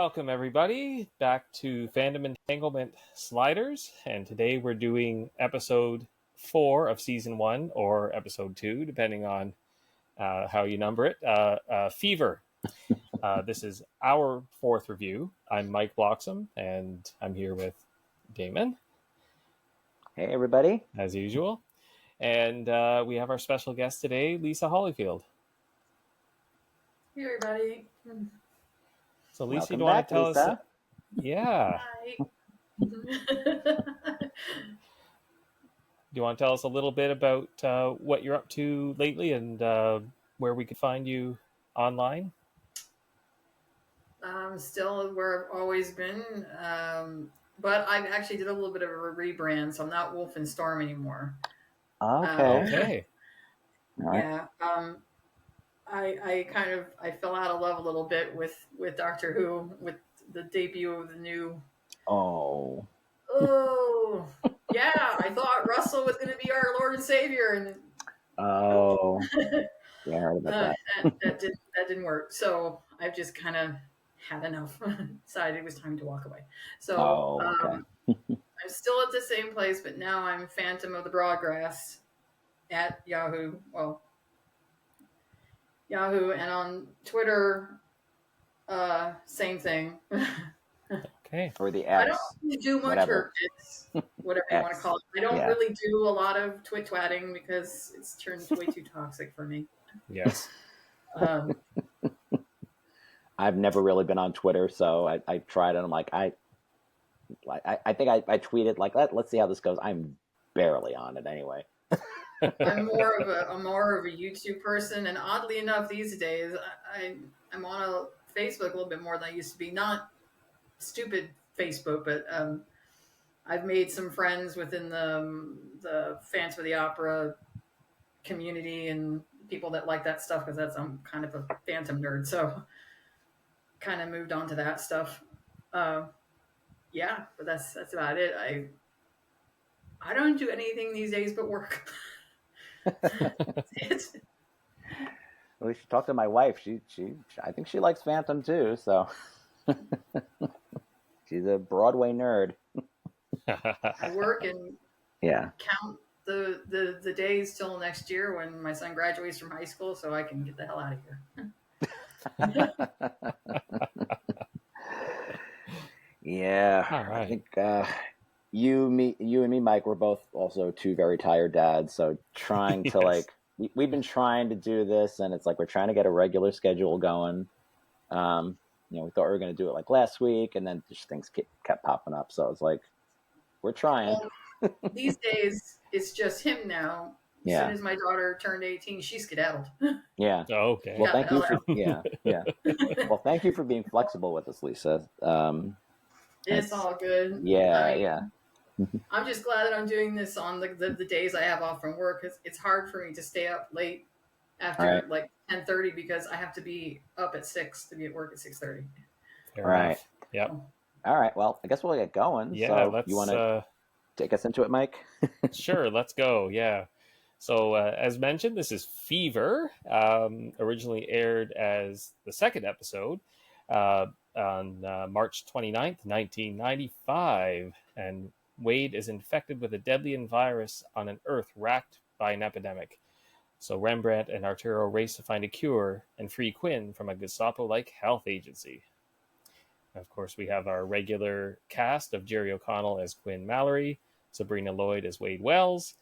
Welcome, everybody, back to Fandom Entanglement Sliders. And today we're doing episode 4 of season 1, or episode 2, depending on how you number it. Fever. This is our 4th review. I'm Mike Bloxam, and I'm here with Damon. Hey, everybody. As usual. And we have our special guest today, Lisa Hollifield. Hey, everybody. So, Lisa, Welcome you want back, to tell Lisa. us? Yeah. Hi. Do you want to tell us a little bit about what you're up to lately and where we could find you online? Still where I've always been, but I actually did a little bit of a rebrand, so I'm not Wolf and Storm anymore. Okay. All right. Yeah. I fell out of love a little bit with Doctor Who with the debut of the new. Oh. Yeah, I thought Russell was going to be our Lord and Savior, and Oh. Yeah, I heard about that. that didn't work. So I've just kind of had enough. Decided it was time to walk away. So Okay. I'm still at the same place, but now I'm Phantom of the Broadgrass at Yahoo. Well, Yahoo, and on Twitter, same thing. Okay. For the I X. don't really do much, whatever. or it's whatever you want to call it. I don't really do a lot of twatting because it's turned way too toxic for me. Yes. I've never really been on Twitter, so I tried it. I'm like, I think I tweeted like, let's see how this goes. I'm barely on it anyway. I'm more of a YouTube person, and oddly enough, these days I'm on a Facebook a little bit more than I used to be. Not stupid Facebook, but I've made some friends within the Phantom of the Opera community and people that like that stuff because I'm kind of a Phantom nerd, so kind of moved on to that stuff. Yeah, but that's about it. I don't do anything these days but work. Well, you should talk to my wife. I think she likes Phantom too. So she's a Broadway nerd. I work and count the days till next year when my son graduates from high school, so I can get the hell out of here. Yeah, All right. I think you and me, Mike, we're both also 2 very tired dads. So trying to we've been trying to do this, and it's like we're trying to get a regular schedule going. We thought we were going to do it like last week, and then just things kept popping up. So it's like we're trying. Well, these days it's just him now. As soon as my daughter turned 18, she skedaddled. Yeah. Oh, okay. Well, thank you for Well, thank you for being flexible with us, Lisa. It's all good. Yeah. I'm just glad that I'm doing this on the days I have off from work. It's hard for me to stay up late after like 10:30 because I have to be up at 6 to be at work at 6:30. Right. Yep. All right. Well, I guess we'll get going. Yeah. So let's. You want to take us into it, Mike? Sure. Let's go. Yeah. So, as mentioned, this is Fever. Originally aired as the 2nd episode on March 29th, 1995, and Wade is infected with a deadly virus on an Earth racked by an epidemic. So Rembrandt and Arturo race to find a cure and free Quinn from a Gestapo-like health agency. Of course, we have our regular cast of Jerry O'Connell as Quinn Mallory, Sabrina Lloyd as Wade Wells,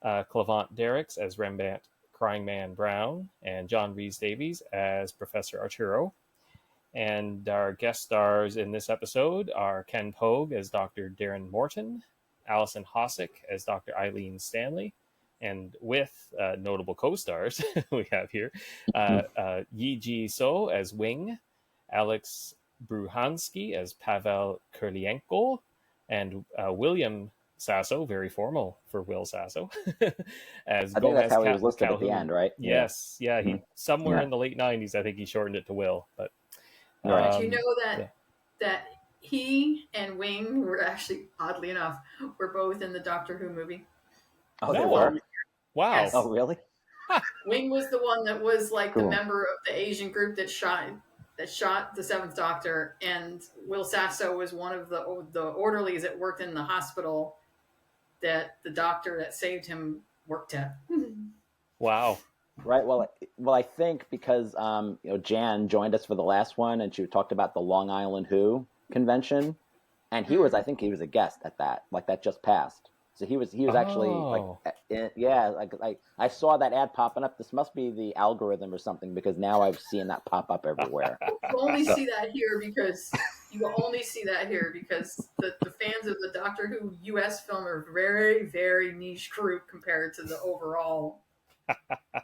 Clavant Derricks as Rembrandt Crying Man Brown, and John Rhys-Davies as Professor Arturo. And our guest stars in this episode are Ken Pogue as Dr. Darren Morton, Alison Hossack as Dr. Eileen Stanley, and with notable co-stars we have here, Yi Ji So as Wing, Alex Bruhansky as Pavel Kurlienko, and William Sasso, very formal for Will Sasso, as I think Gomez that's how he was listed Calhoun. at the end, right? Yes, yeah. He somewhere in the late 90s, I think he shortened it to Will. But Did you know that he and Wing were actually, oddly enough, were both in the Doctor Who movie? Oh, they were? Wow. Yes. Oh, really? Wing was the one that was like the member of the Asian group that shot that shot the Seventh Doctor, and Will Sasso was one of the orderlies that worked in the hospital that the doctor that saved him worked at. Wow. Right. Well, I think because Jan joined us for the last one, and she talked about the Long Island Who convention, and he was, I think he was a guest at that, like that just passed. So he was actually like I saw that ad popping up. This must be the algorithm or something, because now I've seen that pop up everywhere. You only see that here because the fans of the Doctor Who US film are very, very niche group compared to the overall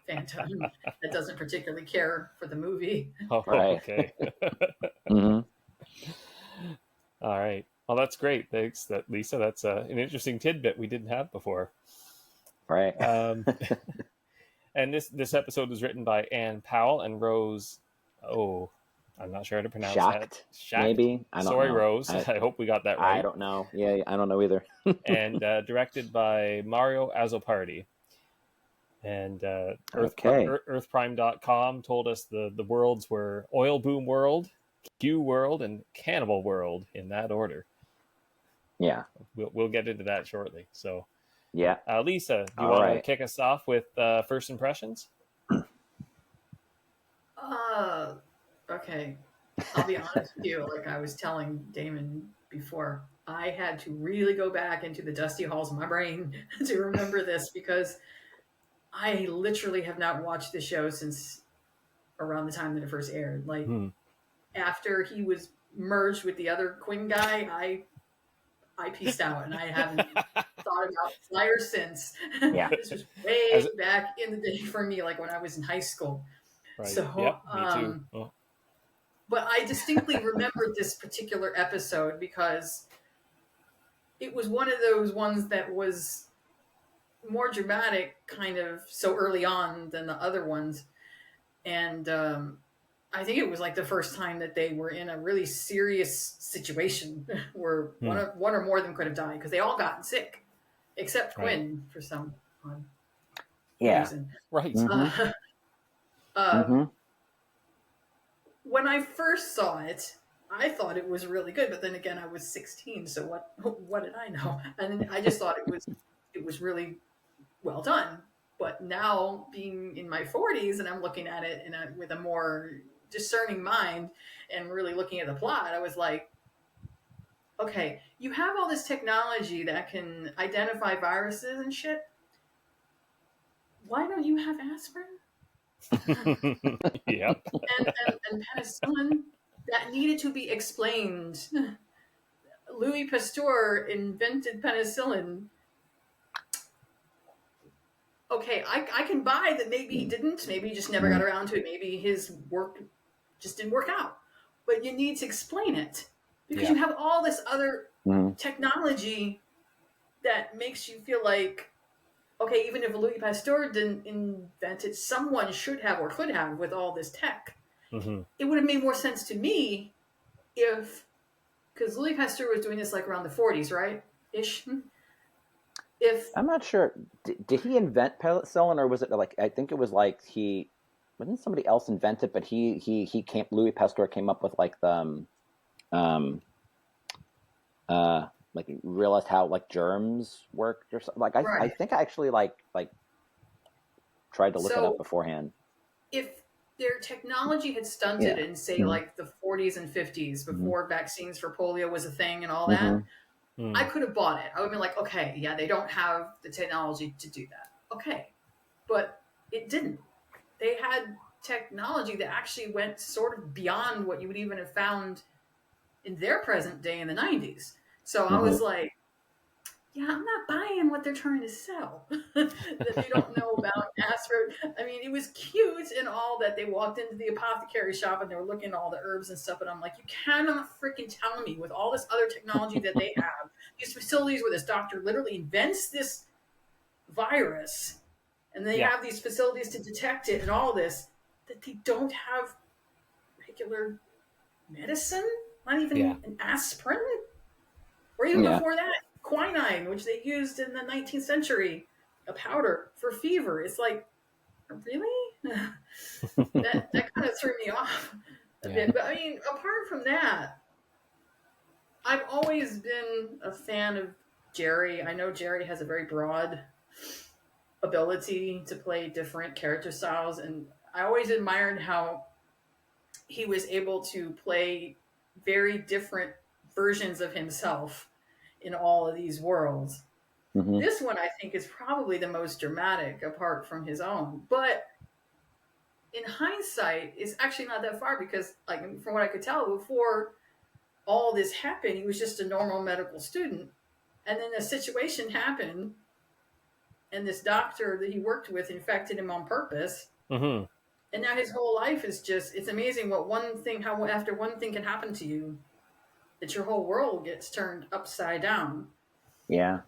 fandom that doesn't particularly care for the movie. Oh, Right. okay. Mm-hmm. All right. Well, that's great. Thanks, Lisa. That's an interesting tidbit we didn't have before. Right. And this episode was written by Ann Powell and Rose. Oh, I'm not sure how to pronounce that. Schacht, maybe. I don't know. Rose. I hope we got that right. I don't know. Yeah, I don't know either. And directed by Mario Azzopardi. And Earthprime.com told us the worlds were Oil Boom World, Q World, and Cannibal World in that order. Yeah. We'll get into that shortly. So, yeah. Lisa, do you want to kick us off with first impressions? Okay. I'll be honest with you. Like I was telling Damon before, I had to really go back into the dusty halls of my brain to remember this, because I literally have not watched the show since around the time that it first aired. Like after he was merged with the other Quinn guy, I pieced out, and I haven't thought about Flyer since. Yeah. This was way back in the day for me, like when I was in high school. Right. So, me too. But I distinctly remembered this particular episode because it was one of those ones that was more dramatic, kind of so early on than the other ones. And I think it was like the first time that they were in a really serious situation where one or more of them could have died, because they all got sick, except Quinn for some odd reason. Right. When I first saw it, I thought it was really good, but then again, I was 16, so what did I know? And I just thought it was really well done. But now, being in my 40s, and I'm looking at it with a more discerning mind and really looking at the plot, I was like, okay, you have all this technology that can identify viruses and shit. Why don't you have aspirin? Yep. And penicillin that needed to be explained. Louis Pasteur invented penicillin. Okay, I can buy that maybe he didn't. Maybe he just never got around to it. Maybe his work just didn't work out. But you need to explain it, because you have all this other technology that makes you feel like, okay, even if Louis Pasteur didn't invent it, someone should have or could have with all this tech. It would have made more sense to me because Louis Pasteur was doing this like around the 40s, right? Ish. I'm not sure, did he invent penicillin, or was it like, I think it was like wasn't somebody else invent it, but Louis Pasteur came up with like the like realized how like germs work or something. Like I think I actually like tried to look it up beforehand. If their technology had stunted in say like the 40s and 50s before vaccines for polio was a thing and all that, I could have bought it. I would have been like, okay, yeah, they don't have the technology to do that. Okay. But it didn't. They had technology that actually went sort of beyond what you would even have found in their present day in the 90s. So I was like, yeah, I'm not buying what they're trying to sell. That they don't know about aspirin. I mean, it was cute and all that they walked into the apothecary shop and they were looking at all the herbs and stuff. And I'm like, you cannot freaking tell me with all this other technology that they have, these facilities where this doctor literally invents this virus and they have these facilities to detect it and all this, that they don't have regular medicine, not even an aspirin, or even before that, quinine, which they used in the 19th century, a powder for fever. It's like, really? that kind of threw me off. a Yeah. bit. But I mean, apart from that, I've always been a fan of Jerry. I know Jerry has a very broad ability to play different character styles, and I always admired how he was able to play very different versions of himself in all of these worlds. Mm-hmm. This one, I think, is probably the most dramatic apart from his own. But in hindsight, it's actually not that far because, like, from what I could tell, before all this happened, he was just a normal medical student. And then a situation happened, and this doctor that he worked with infected him on purpose. Mm-hmm. And now his whole life is just, it's amazing what one thing, how after one thing can happen to you, that your whole world gets turned upside down. Yeah.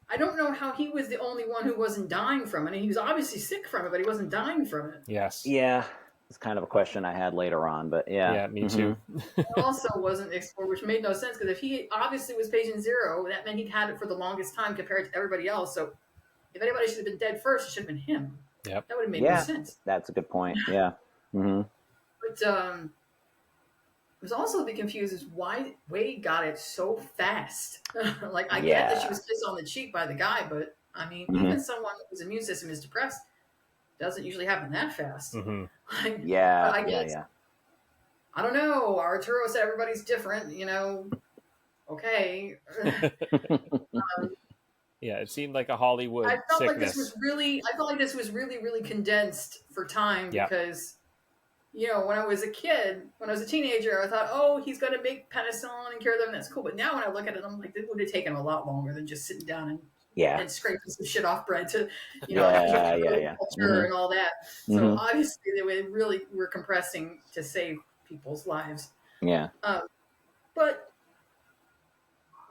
I don't know how he was the only one who wasn't dying from it. And he was obviously sick from it, but he wasn't dying from it. Yes. Yeah. It's kind of a question I had later on, but yeah. Yeah, me too. It also wasn't explored, which made no sense because if he obviously was patient zero, that meant he'd had it for the longest time compared to everybody else. So if anybody should have been dead first, it should have been him. Yep. That would have made no sense. That's a good point. Yeah. Mm-hmm. But I was also a bit confused as why Wade got it so fast. Like, I get that she was kissed on the cheek by the guy, but I mean, even someone whose immune system is depressed doesn't usually happen that fast. Mm-hmm. Like, Yeah. I guess, I don't know. Arturo said everybody's different, Okay. Yeah, it seemed like a Hollywood I felt sickness. like this was really, really condensed for time because, when I was a kid, when I was a teenager, I thought, oh, he's going to make penicillin and cure them. That's cool. But now when I look at it, I'm like, it would have taken a lot longer than just sitting down and scraping some shit off bread to, culture and all that. So obviously they really were compressing to save people's lives. Yeah. But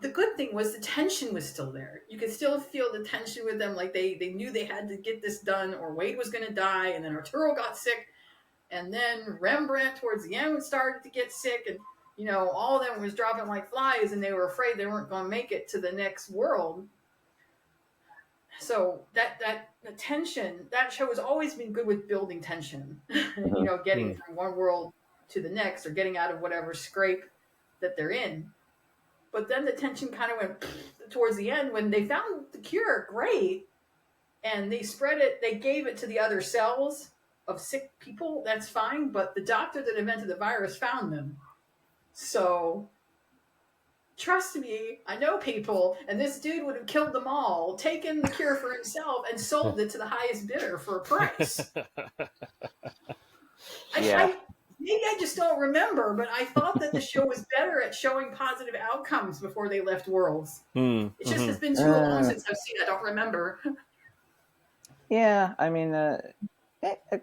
the good thing was the tension was still there. You could still feel the tension with them. Like they knew they had to get this done or Wade was going to die. And then Arturo got sick. And then Rembrandt towards the end started to get sick. And, all of them was dropping like flies and they were afraid they weren't going to make it to the next world. So that the tension, that show has always been good with building tension, getting from one world to the next or getting out of whatever scrape that they're in. But then the tension kind of went towards the end when they found the cure, great. And they spread it, they gave it to the other cells of sick people, that's fine. But the doctor that invented the virus found them. So trust me, I know people, and this dude would have killed them all, taken the cure for himself, and sold it to the highest bidder for a price. Maybe I just don't remember, but I thought that the show was better at showing positive outcomes before they left Worlds. It just has been too long since I've seen it. I don't remember. Yeah, I mean,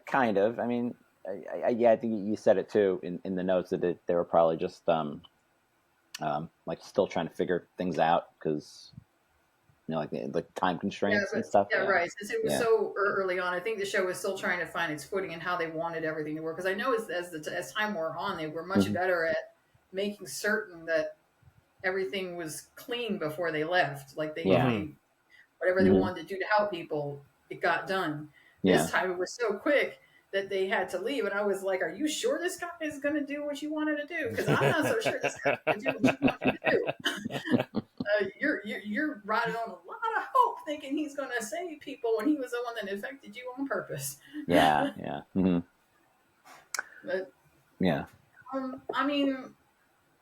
kind of. I mean, I think you said it too in the notes that they were probably just like still trying to figure things out because like the time constraints and stuff. Yeah, right. Since it was so early on, I think the show was still trying to find its footing and how they wanted everything to work. Because I know as time wore on, they were much better at making certain that everything was clean before they left. Like they whatever they wanted to do to help people, it got done. This time it was so quick that they had to leave, and I was like, "Are you sure this guy is going to do what you wanted to do? Because I'm not so sure this guy is going to do what you wanted to do." You're riding on a lot of hope, thinking he's going to save people when he was the one that infected you on purpose. Yeah. But yeah. I mean,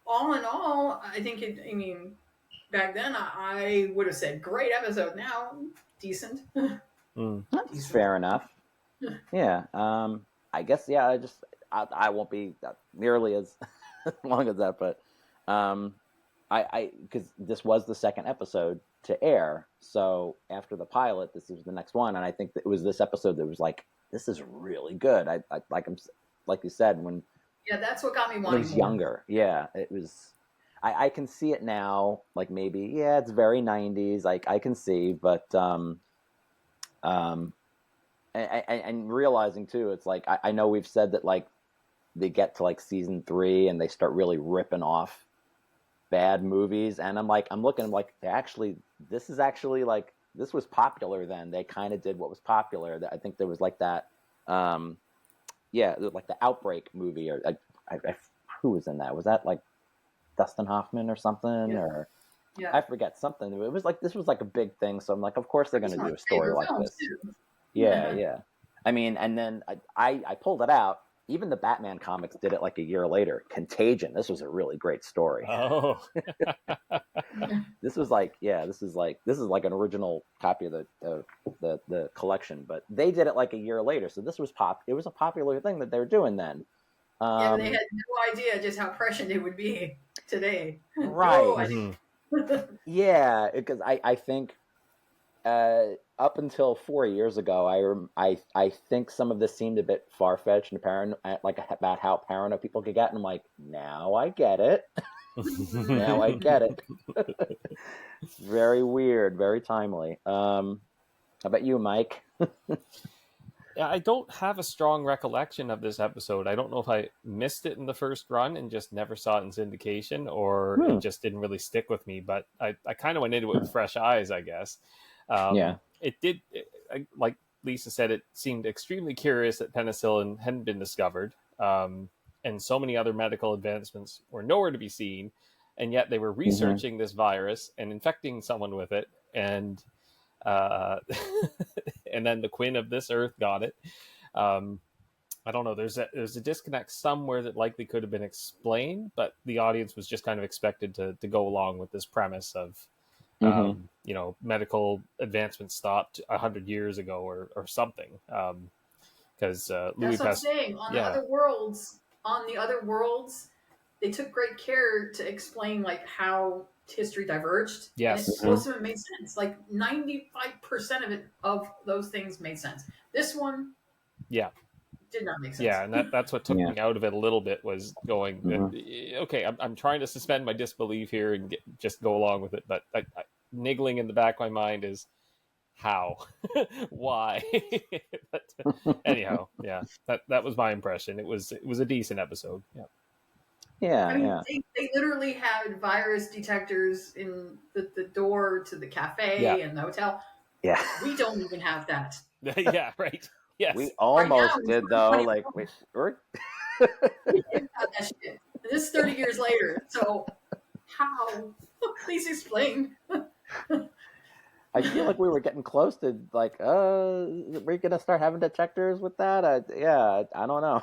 all in all, I think back then I would have said great episode. Now decent. That's fair enough. Yeah. I guess I won't be nearly as long as that, but I because this was the second episode to air, so after the pilot, this was the next one, and I think that it was this episode that was like, this is really good. I like him, like you said, when that's what got me wanting. When I was younger, it was. I can see it now, like maybe it's very 90s. Like I can see, but and realizing too, it's like I know we've said that like they get to like season 3 and they start really ripping off bad movies, and I'm looking like this was popular then. They kind of did what was popular. I think there was like that like the Outbreak movie, or who was in that? Was that like Dustin Hoffman or something? Yeah. Or Yeah. I forget something. It was like, this was like a big thing. So I'm like, of course they're going to do a story like this. Too. Yeah. I mean, and then I pulled it out. Even the Batman comics did it like a year later. Contagion. This was a really great story. Oh. This is like an original copy of the collection, but they did it like a year later. So this was it was a popular thing that they were doing then. Yeah, they had no idea just how prescient it would be today. Right. No yeah, because I think up until 4 years ago, I think some of this seemed a bit far-fetched and like about how paranoid people could get, and I'm like, now I get it. Now I get it. Very weird, very timely. How about you, Mike? Yeah, I don't have a strong recollection of this episode. I don't know if I missed it in the first run and just never saw it in syndication, or it just didn't really stick with me. But I kind of went into it with fresh eyes, I guess. It did, like Lisa said, it seemed extremely curious that penicillin hadn't been discovered, and so many other medical advancements were nowhere to be seen, and yet they were researching this virus and infecting someone with it, and and then the Quinn of this earth got it. I don't know. There's a disconnect somewhere that likely could have been explained, but the audience was just kind of expected to go along with this premise of, medical advancements stopped 100 years ago or something. Because Louis That's what I'm saying. On the other worlds, they took great care to explain like how history diverged. Yes. And most of it made sense. Like 95% of those things made sense. This one, did not make sense. Yeah, and that's what took me out of it a little bit, was going, okay, I'm trying to suspend my disbelief here and just go along with it, but niggling in the back of my mind is how, why. But anyhow, that was my impression. It was a decent episode. I mean, they literally had virus detectors in the door to the cafe and the hotel. Yeah, we don't even have that. Yeah, right. Yes, we almost did though. Like we didn't have that shit. And this is 30 years later. So how? Please explain. I feel like we were getting close to like, we're gonna start having detectors with that. I don't know.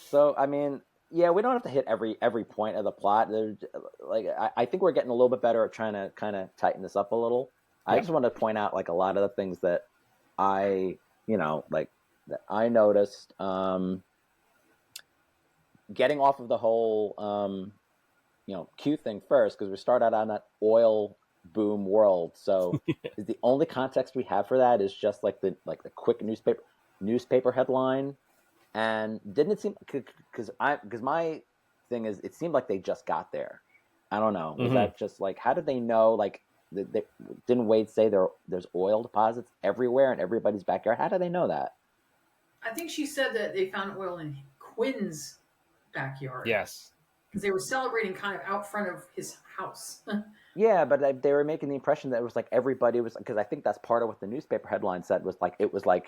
So I mean, we don't have to hit every point of the plot. Like I think we're getting a little bit better at trying to kind of tighten this up a little. I just want to point out like a lot of the things that I noticed. Getting off of the whole Q thing first, because we start out on that oil boom world. So is the only context we have for that is just like the quick newspaper headline. And didn't it seem, because my thing is, it seemed like they just got there. I don't know. Was that just like, how did they know? Like, didn't Wade say there's oil deposits everywhere in everybody's backyard? How do they know that? I think she said that they found oil in Quinn's backyard. Yes. Because they were celebrating kind of out front of his house. Yeah, but they were making the impression that it was like everybody was, because I think that's part of what the newspaper headline said, was like, it was like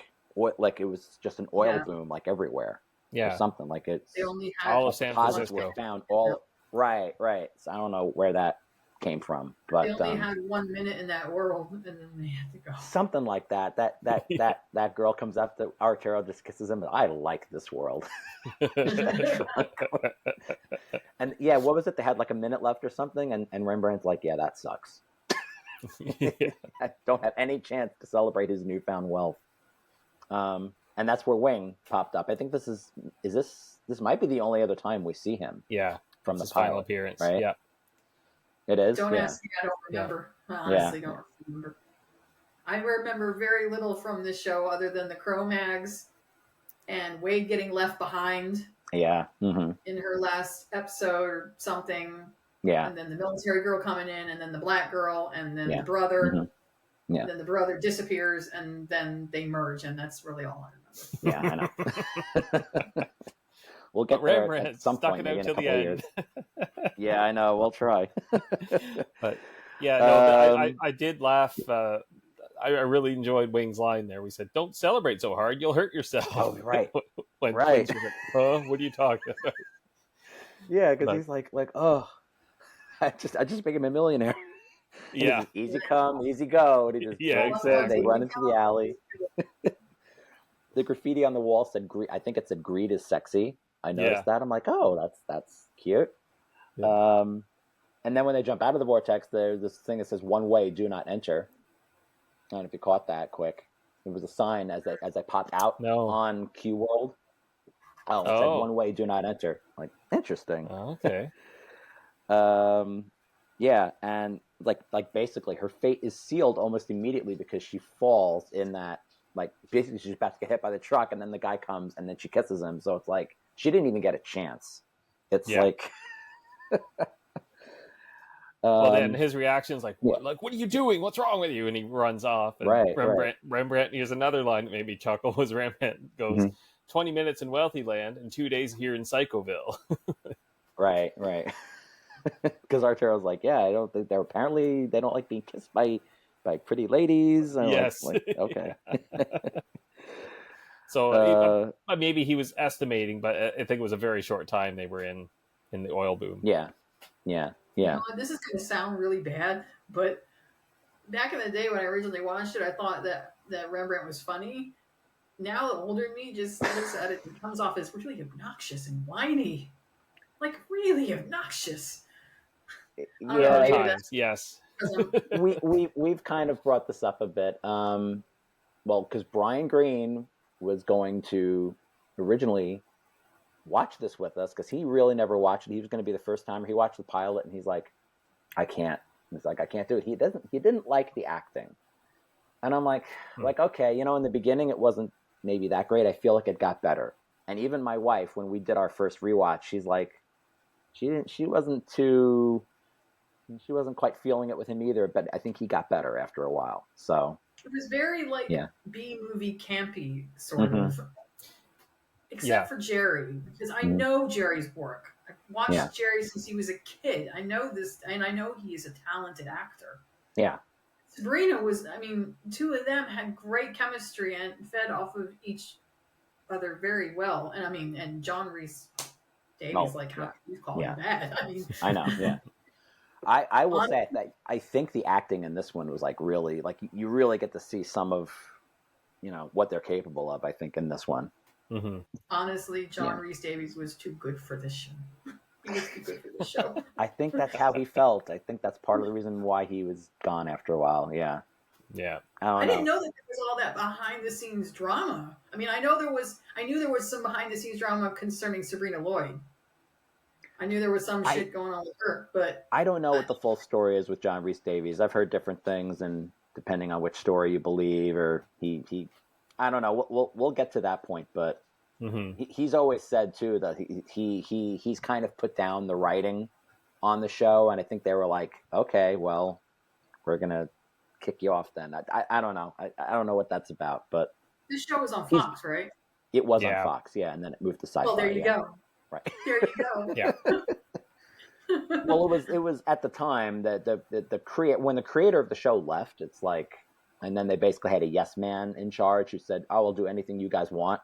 it was just an oil boom like everywhere. Or something like it. They only had all of San Francisco were found all right. So I don't know where that came from, but they only had 1 minute in that world, and then they had to go. Something like that. That girl comes up to Arturo, just kisses him. I like this world. And what was it? They had like a minute left or something, and Rembrandt's like, that sucks. I don't have any chance to celebrate his newfound wealth. And that's where Wing popped up. I think this might be the only other time we see him. Yeah, from the final appearance. Right? Yeah, it is. Don't ask me. I don't remember. I honestly don't remember. I remember very little from this show other than the Cro-Mags and Wade getting left behind. Yeah. In her last episode or something. Yeah. And then the military girl coming in, and then the black girl, and then the brother. Yeah. And then the brother disappears, and then they merge, and that's really all I remember. Yeah, I know. We'll get there at some point. Stuck it out till the end. Yeah, I know. We'll try. But I did laugh. I really enjoyed Wing's line there. We said, "Don't celebrate so hard; you'll hurt yourself." Oh, right. when Right. Quinn's like, "Huh? What are you talking about?" Yeah, because But- he's like, oh, I just make him a millionaire. And Yeah. it's just easy come, easy go. And he just Yeah, drinks exactly. it. They run into the alley. The graffiti on the wall said, I think it said, "Greed is sexy." I noticed that. I'm like, oh, that's cute. Yeah. And then when they jump out of the vortex, there's this thing that says, "One way, do not enter." I don't know if you caught that quick. There was a sign as I popped out on Q World. Oh, it said, "One way, do not enter." Like, interesting. Okay. Yeah, and like basically her fate is sealed almost immediately because she falls in that, like, basically she's about to get hit by the truck, and then the guy comes and then she kisses him. So it's like she didn't even get a chance. It's like well, then his reaction is like, what are you doing? What's wrong with you? And he runs off. And Rembrandt, here's another line that made me chuckle, was Rembrandt goes, 20 minutes in wealthy land and 2 days here in Psychoville. Right. Because Arturo's like, yeah, I don't think they don't like being kissed by pretty ladies. And yes. Like, okay. So maybe he was estimating, but I think it was a very short time they were in the oil boom. Yeah. You know, this is going to sound really bad, but back in the day when I originally watched it, I thought that Rembrandt was funny. Now the older me just looks at it and comes off as really obnoxious and whiny. Like, really obnoxious. Yeah, times, yes. we've kind of brought this up a bit. Well, because Brian Greene was going to originally watch this with us, because he really never watched it. He was going to be the first timer. He watched the pilot and he's like, I can't. He's like, I can't do it. He didn't like the acting. And I'm like, okay, in the beginning it wasn't maybe that great. I feel like it got better. And even my wife, when we did our first rewatch, she's like, she wasn't quite feeling it with him either, but I think he got better after a while. So it was very B-movie campy sort of. Except for Jerry, because I know Jerry's work. I've watched Jerry since he was a kid. I know this, and I know he is a talented actor. Yeah. Sabrina was, two of them had great chemistry and fed off of each other very well. And and John Rhys Davies, how can you call him bad? I know, yeah. I will say that I think the acting in this one was really, you really get to see some of, what they're capable of, I think, in this one. Mm-hmm. Honestly, John Rhys Davies was too good for this show. He was too good for this show. I think that's how he felt. I think that's part of the reason why he was gone after a while. Yeah. Yeah. I didn't know that there was all that behind the scenes drama. I knew there was some behind the scenes drama concerning Sabrina Lloyd. I knew there was some shit going on with her, but I don't know what the full story is with John Rhys Davies. I've heard different things, and depending on which story you believe, or he I don't know. We'll get to that point, but he's always said too that he's kind of put down the writing on the show, and I think they were like, okay, well, we're gonna kick you off then. I don't know. I don't know what that's about, but this show was on Fox, right? It was on Fox, and then it moved to Sci-Fi. Well, there you go. Right. There you go. Yeah. Well, it was at the time that when the creator of the show left, it's like. And then they basically had a yes man in charge who said, "I will do anything you guys want.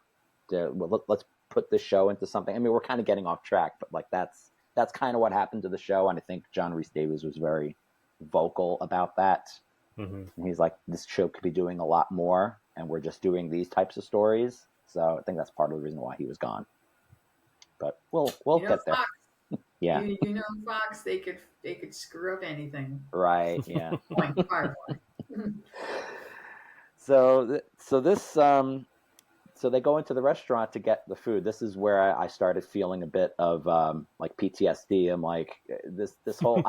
Let's put this show into something." We're kind of getting off track, but that's kind of what happened to the show. And I think John Rhys Davies was very vocal about that. And he's like, "This show could be doing a lot more, and we're just doing these types of stories." So I think that's part of the reason why he was gone. But we'll get there. Fox, yeah, Fox, they could screw up anything. Right. Yeah. Point Firefly. So they go into the restaurant to get the food. This is where I started feeling a bit of PTSD. I'm like, this whole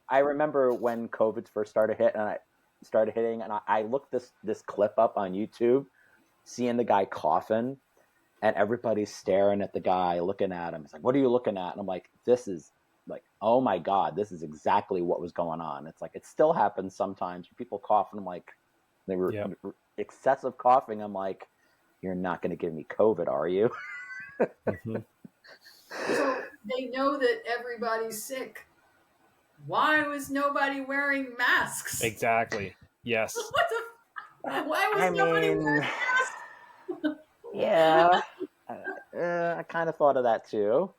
I remember when COVID first started hitting, and I looked this clip up on YouTube, seeing the guy coughing, and everybody's staring at the guy, looking at him. It's like, what are you looking at? And I'm like, this is like, oh my God, this is exactly what was going on. It's like, it still happens sometimes. People coughing. I'm like, they were excessive coughing. I'm like, you're not going to give me COVID, are you? So they know that everybody's sick. Why was nobody wearing masks? Exactly. Yes. What the? Why was I nobody mean, wearing masks? yeah, I kind of thought of that too.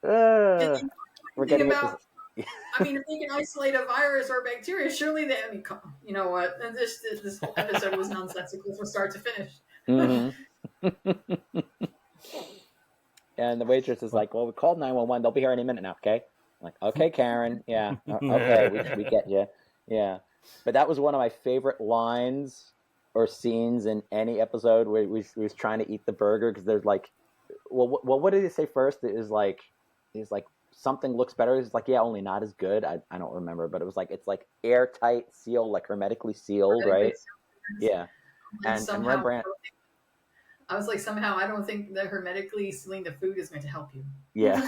We're Think getting into. about. I mean, if they can isolate a virus or bacteria, surely they. I mean, you know what? This whole episode was nonsensical from start to finish. Mm-hmm. And the waitress is like, "Well, we called 911. They'll be here any minute now." Okay. I'm like, okay, Karen. Yeah. Okay. We get you. Yeah. But that was one of my favorite lines or scenes in any episode where we was trying to eat the burger because there's like, well, what did he say first? He's like something looks better. He's like, yeah, only not as good. I don't remember, but it was like it's like airtight, sealed, like hermetically sealed, right? Yeah. And Rembrandt. I was like, somehow I don't think that hermetically sealing the food is going to help you. Yeah.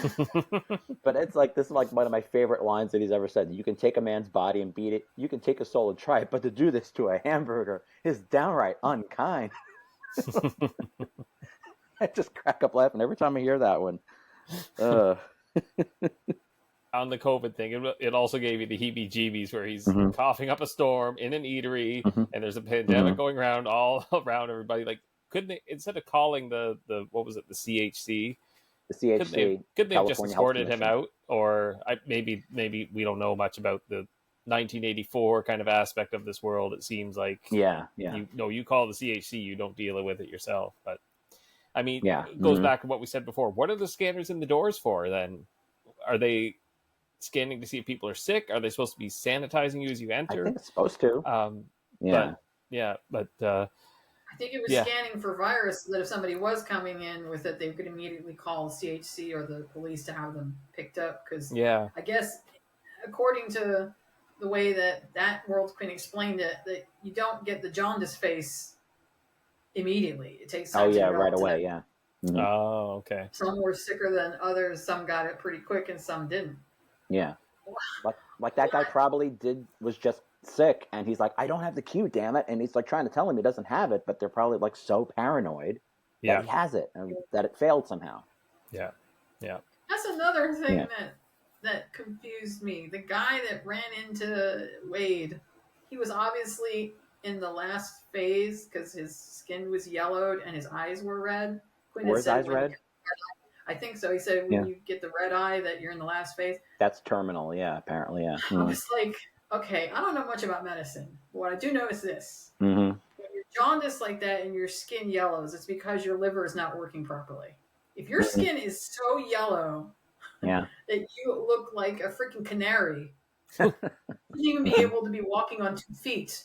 But it's like, this is like one of my favorite lines that he's ever said. You can take a man's body and beat it. You can take a soul and try it, but to do this to a hamburger is downright unkind. I just crack up laughing every time I hear that one. On the COVID thing, it also gave you the heebie-jeebies where he's coughing up a storm in an eatery, and there's a pandemic going around all around everybody. Like, couldn't they, instead of calling the what was it, the CHC? The CHC. Couldn't they have just escorted him out? Or maybe we don't know much about the 1984 kind of aspect of this world. It seems like you call the CHC, you don't deal with it yourself. But I mean, it goes back to what we said before. What are the scanners in the doors for then? Are they scanning to see if people are sick? Are they supposed to be sanitizing you as you enter? I think it's supposed to. But I think it was scanning for virus, so that if somebody was coming in with it, they could immediately call CHC or the police to have them picked up. Because I guess, according to the way that World Quinn explained it, that you don't get the jaundice face immediately. It takes time to right away, Mm-hmm. Oh, okay. Some were sicker than others. Some got it pretty quick, and some didn't. Yeah, like that guy probably was just sick, and he's like, I don't have the Q, damn it, and he's like trying to tell him he doesn't have it, but they're probably like so paranoid that he has it and that it failed somehow. Yeah. That's another thing that confused me. The guy that ran into Wade, he was obviously in the last phase because his skin was yellowed and his eyes were red. Quinn were his eyes red? I think so. He said when you get the red eye that you're in the last phase. That's terminal, apparently, I was like, okay, I don't know much about medicine, but what I do know is this. When you're jaundiced like that and your skin yellows, it's because your liver is not working properly. If your skin is so yellow that you look like a freaking canary, you wouldn't even be able to be walking on 2 feet.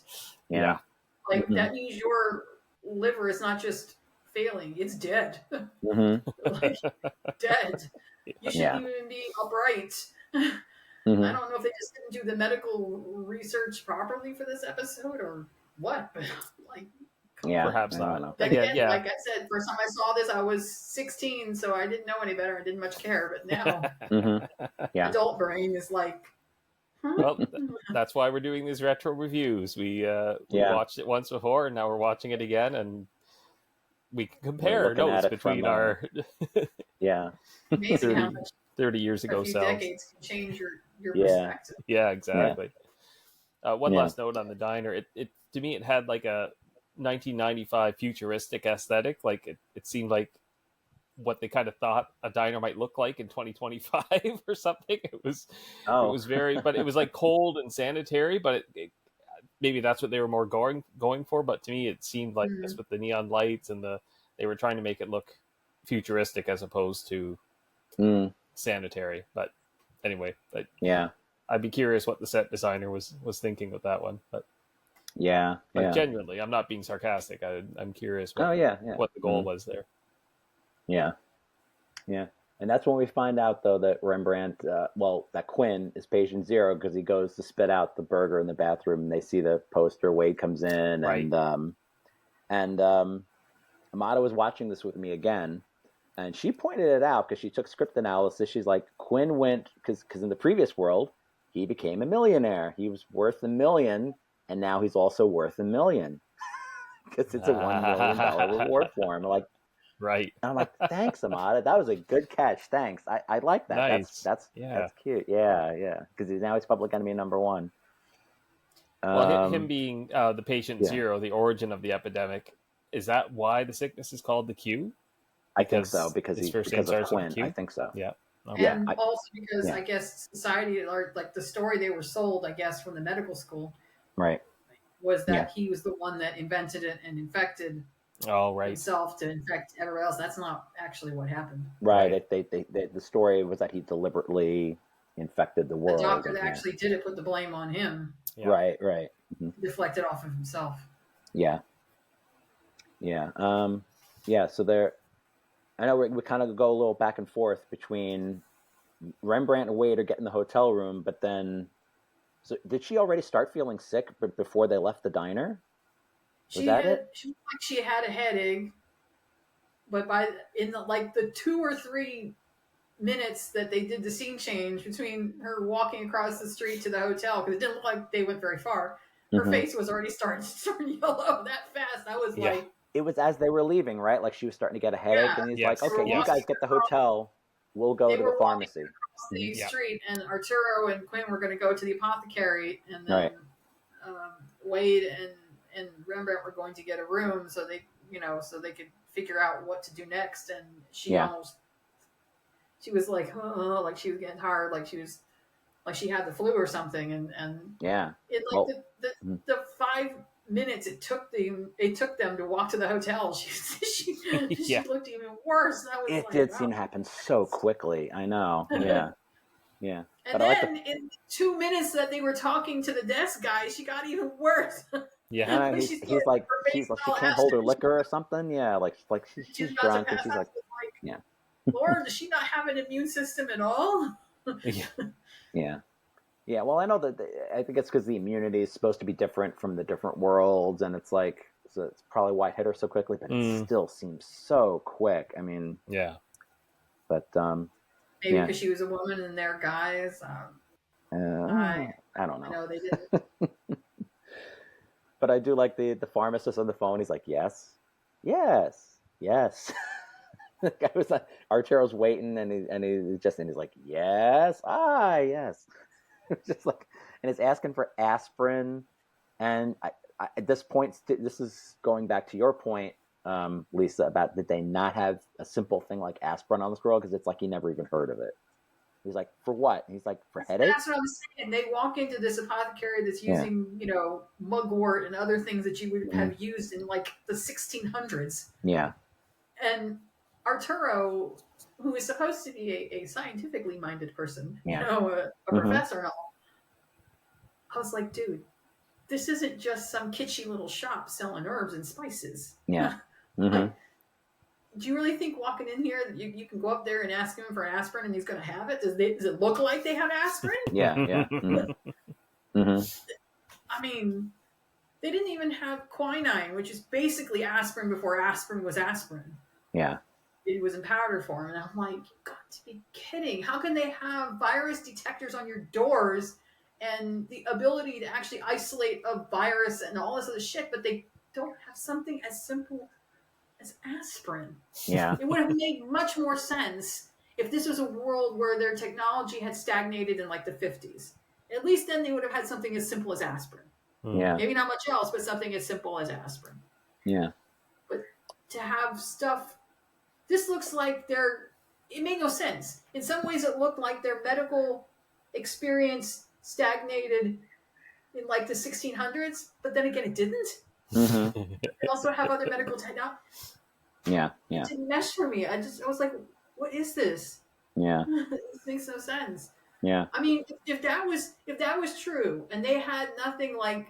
Yeah. Like, that means your liver is not just failing, it's dead. Like, dead. You shouldn't even be upright. I don't know if they just didn't do the medical research properly for this episode or what, but like, perhaps not. Again, like I said, first time I saw this, I was 16, so I didn't know any better. I didn't much care, but now adult brain is like, well, that's why we're doing these retro reviews. We watched it once before, and now we're watching it again, and we can compare notes between our amazing how much 30 years ago selves. Decades can change your perspective. Yeah, exactly. One last note on the diner. It to me, it had like a 1995 futuristic aesthetic. Like it seemed like what they kind of thought a diner might look like in 2025 or something. It was very, but it was like cold and sanitary, but maybe that's what they were more going for. But to me, it seemed like this with the neon lights and they were trying to make it look futuristic as opposed to sanitary. But anyway, I'd be curious what the set designer was thinking with that one. But genuinely, I'm not being sarcastic. I'm curious what the goal was there. Yeah. And that's when we find out, though, that Rembrandt, that Quinn is patient zero because he goes to spit out the burger in the bathroom, and they see the poster. Wade comes in, and Amada was watching this with me again, and she pointed it out because she took script analysis. She's like, Quinn went, because in the previous world, he became a millionaire. He was worth $1 million, and now he's also worth $1 million because it's a $1 million reward for him. Like, right. And I'm like, thanks, Amada. That was a good catch. Thanks. I like that. Nice. That's cute. Yeah. Because he's public enemy number 1. Well, him being the patient yeah. zero, the origin of the epidemic, is that why the sickness is called the Q? I think so, because his first name of starts with Quinn. Q? I think so. Yeah. Okay. And Yeah, also because yeah. I guess society, or like the story they were sold, I guess, from the medical school, Right. was that Yeah. he was the one that invented it and infected Right. himself to infect everyone else. That's not actually what happened. Right. Right. The story was that he deliberately infected the The world. doctor that actually did it put the blame on him. Yeah. Right. Right. Deflect it off of himself. Yeah. Yeah. Yeah. So there, I know we kind of go a little back and forth between Rembrandt and Wade are getting the hotel room, but then, so did she already start feeling sick before they left the diner? Was that it? She looked like she had a headache, but in the 2 or 3 minutes that they did the scene change between her walking across the street to the hotel, because it didn't look like they went very far, her face was already starting to turn yellow that fast. I was like, it was as they were leaving, right? Like she was starting to get a headache, and he's like, "Okay, you guys get the hotel. We'll go to the pharmacy." The street, and Arturo and Quinn were going to go to the apothecary, and then Wade and Rembrandt were going to get a room so they could figure out what to do next. And she was like, oh, like she was getting tired, like she had the flu or something, and the 5 minutes it took them to walk to the hotel, she looked even worse. It did seem to happen so quickly. I know. Yeah. And then in 2 minutes that they were talking to the desk guy, she got even worse. Yeah. He's like, she can't hold her liquor or something. Yeah, like she's drunk, and she's like, yeah. Lord, does she not have an immune system at all? Yeah. Well, I know that I think it's because the immunity is supposed to be different from the different worlds, and it's like, so it's probably why it hit her so quickly, but it still seems so quick. I mean, yeah. But maybe because she was a woman and they're guys. I don't know. I know they did. But I do like the pharmacist on the phone. He's like, yes. The guy was like, Arturo's waiting, and he's like, yes, yes. It's just like, and it's asking for aspirin, and I, at this point, this is going back to your point, Lisa, about did they not have a simple thing like aspirin on this girl, because it's like he never even heard of it. He's like, for what? And he's like, for headaches? That's what I'm saying. They walk into this apothecary that's using, mugwort and other things that you would have used in like the 1600s. Yeah. And Arturo, who is supposed to be a scientifically minded person, a professor and all, I was like, dude, this isn't just some kitschy little shop selling herbs and spices. Yeah. Like, do you really think walking in here that you can go up there and ask him for an aspirin and he's going to have it? Does it look like they have aspirin? Yeah. I mean, they didn't even have quinine, which is basically aspirin before aspirin was aspirin. Yeah. It was in powder form. And I'm like, you've got to be kidding. How can they have virus detectors on your doors and the ability to actually isolate a virus and all this other shit, but they don't have something as simple as aspirin? Yeah. It would have made much more sense if this was a world where their technology had stagnated in like the 50s. At least then they would have had something as simple as aspirin. Yeah. Maybe not much else, but something as simple as aspirin. Yeah. But to have stuff, this looks like it made no sense. In some ways it looked like their medical experience stagnated in like the 1600s, but then again it didn't. They also have other medical technology. Yeah. It didn't mesh for me. I was like, what is this? Yeah. This makes no sense. Yeah. I mean, if that was true, and they had nothing like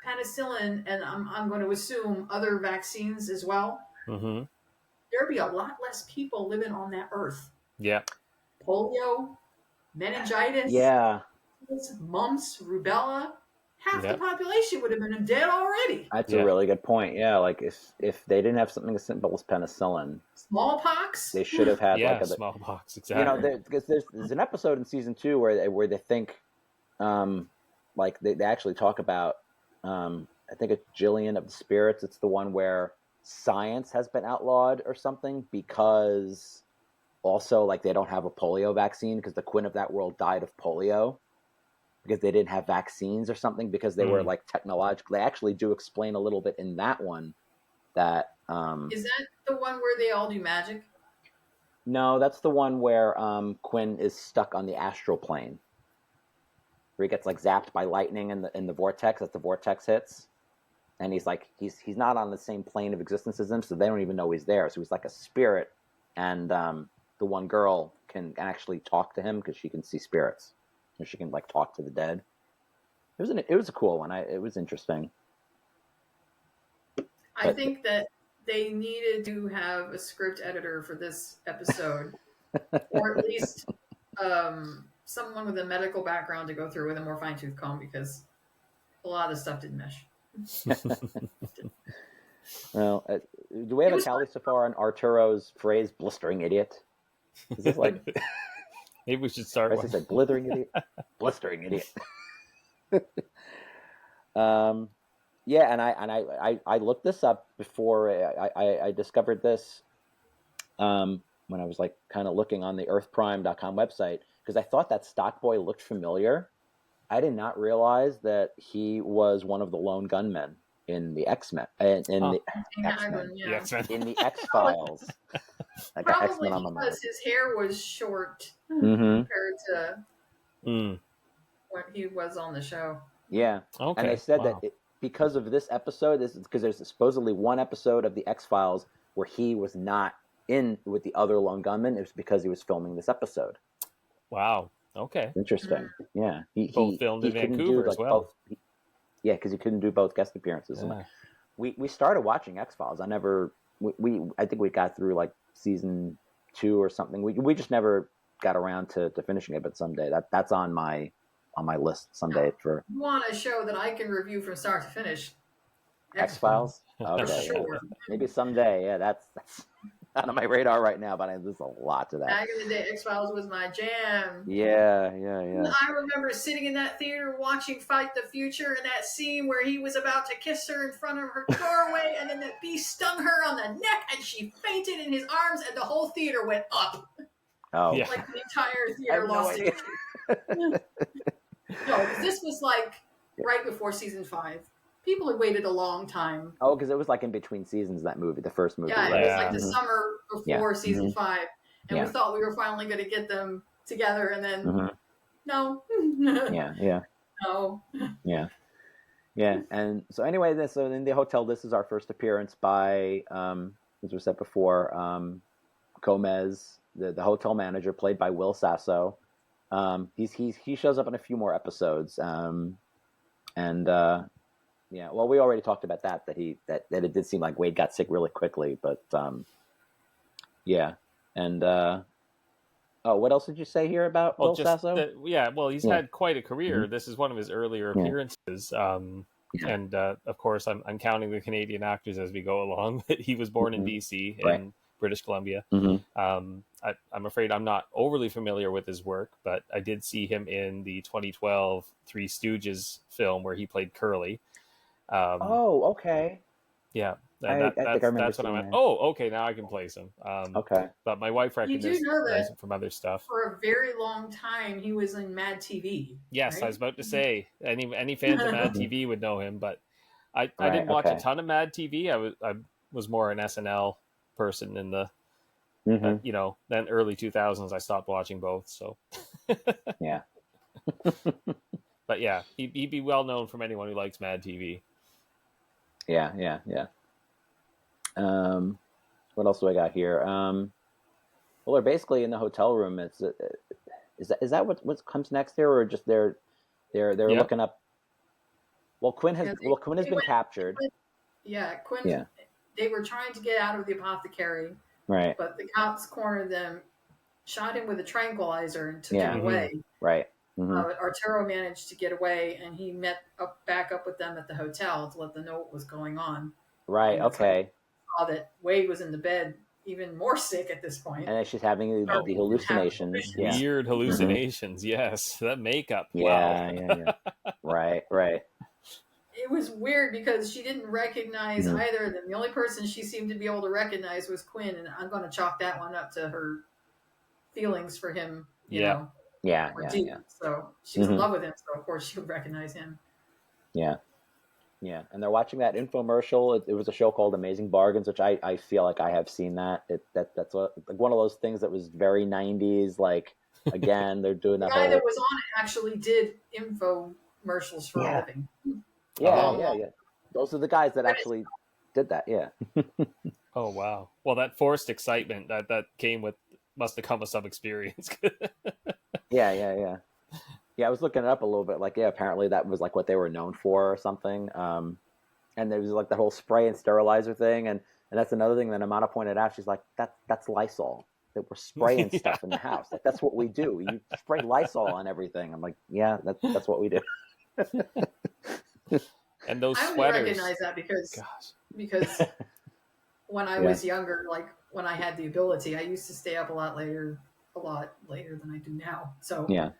penicillin, and I'm going to assume other vaccines as well, there'd be a lot less people living on that earth. Yeah. Polio, meningitis, mumps, rubella. Half the population would have been dead already. That's a really good point. Yeah, like if they didn't have something as simple as penicillin, smallpox, they should have had smallpox. Exactly. Because there's an episode in season 2 where they think, like they actually talk about, I think it's Jillian of the Spirits. It's the one where science has been outlawed or something because also like they don't have a polio vaccine because the Quinn of that world died of polio. because they didn't have vaccines or something, because they were like technological. They actually do explain a little bit in that one that Is that the one where they all do magic? no, that's the one where Quinn is stuck on the astral plane, where he gets like zapped by lightning in the vortex as the vortex hits, and he's like he's not on the same plane of existence as them, so they don't even know he's there. So he's like a spirit, and the one girl can actually talk to him because she can see spirits, so she can like talk to the dead. It was a cool one. It was interesting. I think that they needed to have a script editor for this episode, or at least someone with a medical background to go through with a more fine-tooth comb, because a lot of the stuff didn't mesh. Well, do we have a tally so far on Arturo's phrase "blistering idiot"? Is this like maybe we should start? I said blithering idiot, blistering idiot. Yeah, and I looked this up before I discovered this when I was like kind of looking on the earthprime.com website, because I thought that Stockboy looked familiar. I did not realize that he was one of the lone gunmen in the X-Men, in the X-Men, in the X-Files. I got Probably X-Men on my mind. because his hair was short compared to when he was on the show. Yeah, okay. And they said that because of this episode, this is because there's supposedly one episode of the X-Files where he was not in with the other lone gunman. It was because he was filming this episode. Wow. Okay. Interesting. Yeah. He filmed in Vancouver as well. Yeah, because he couldn't do both guest appearances. Yeah. We started watching X-Files. I think we got through like season 2 or something. We just never got around to finishing it, but someday that's on my list someday for. You want a show that I can review from start to finish? X-Files? Okay. Sure. Yeah. Maybe someday. Yeah, that's not on my radar right now, but there's a lot to that. Back in the day, X-Files was my jam. Yeah. I remember sitting in that theater watching Fight the Future, and that scene where he was about to kiss her in front of her doorway, and then the bee stung her on the neck, and she fainted in his arms, and the whole theater went up. Oh. Yeah. Like the entire theater lost it. No, because this was like right before season 5. People had waited a long time. Oh, because it was like in between seasons, that movie, the first movie. Yeah, right? It was like the summer before season 5. And we thought we were finally going to get them together, and then no. Yeah. No. Yeah. And so anyway, so in the hotel, this is our first appearance by, as we said before, Gomez, the hotel manager, played by Will Sasso. He shows up in a few more episodes, yeah. Well, we already talked about that it did seem like Wade got sick really quickly, but yeah. And what else did you say here about Will Sasso? He's had quite a career. This is one of his earlier appearances. And of course, I'm counting the Canadian actors as we go along. He was born in BC in British Columbia. I'm afraid I'm not overly familiar with his work, but I did see him in the 2012 Three Stooges film where he played Curly. Okay. Yeah, I think I remember that's what I went. that. Oh, okay, now I can place him. Okay, but my wife recognizes him from other stuff. For a very long time, he was in Mad TV. Yes, right? I was about to say any fans of Mad TV would know him, but I didn't watch a ton of Mad TV. I was more an SNL person in the then early 2000s. I stopped watching both. So yeah. But yeah, he'd be well known from anyone who likes Mad TV. Yeah. What else do I got here? Well, they're basically in the hotel room. Is that what comes next here, or just they're looking up? Well, Quinn has been captured. Quinn. Yeah. They were trying to get out of the apothecary, right? But the cops cornered them, shot him with a tranquilizer, and took him away. Right. Arturo managed to get away, and he met back up with them at the hotel to let them know what was going on. Right. Okay. Saw that Wade was in the bed, even more sick at this point, and she's having the hallucinations. Weird hallucinations. Yes, that makeup. Yeah. Right. It was weird because she didn't recognize either of them. The only person she seemed to be able to recognize was Quinn, and I'm going to chalk that one up to her feelings for him. You know. Yeah, or yeah, do. yeah. So she was in Mhm. love with him, so of course she would recognize him. Yeah. Yeah, and they're watching that infomercial. It was a show called Amazing Bargains, which I feel like I have seen that. That's like one of those things that was very 90s. Like, again, they're doing The that guy that whole was on it actually did infomercials for a yeah, living. A yeah, Oh, long, yeah, long yeah. Those are the guys that credits. actually did that. Yeah, oh wow. Well, that forced excitement that came with must have come with some experience. yeah, yeah, yeah. Yeah, I was looking it up a little bit. Like, yeah, apparently that was like what they were known for or something. And there was like the whole spray and sterilizer thing, and that's another thing that Amanda pointed out. She's like, that's Lysol. That we're spraying Yeah. stuff in the house. Like that's what we do. You spray Lysol on everything. I'm like, yeah, that's what we do. And those I only sweaters. recognize that Gosh. because when I Yeah. was younger, like when I had the ability, I used to stay up a lot later than I do now. So Yeah.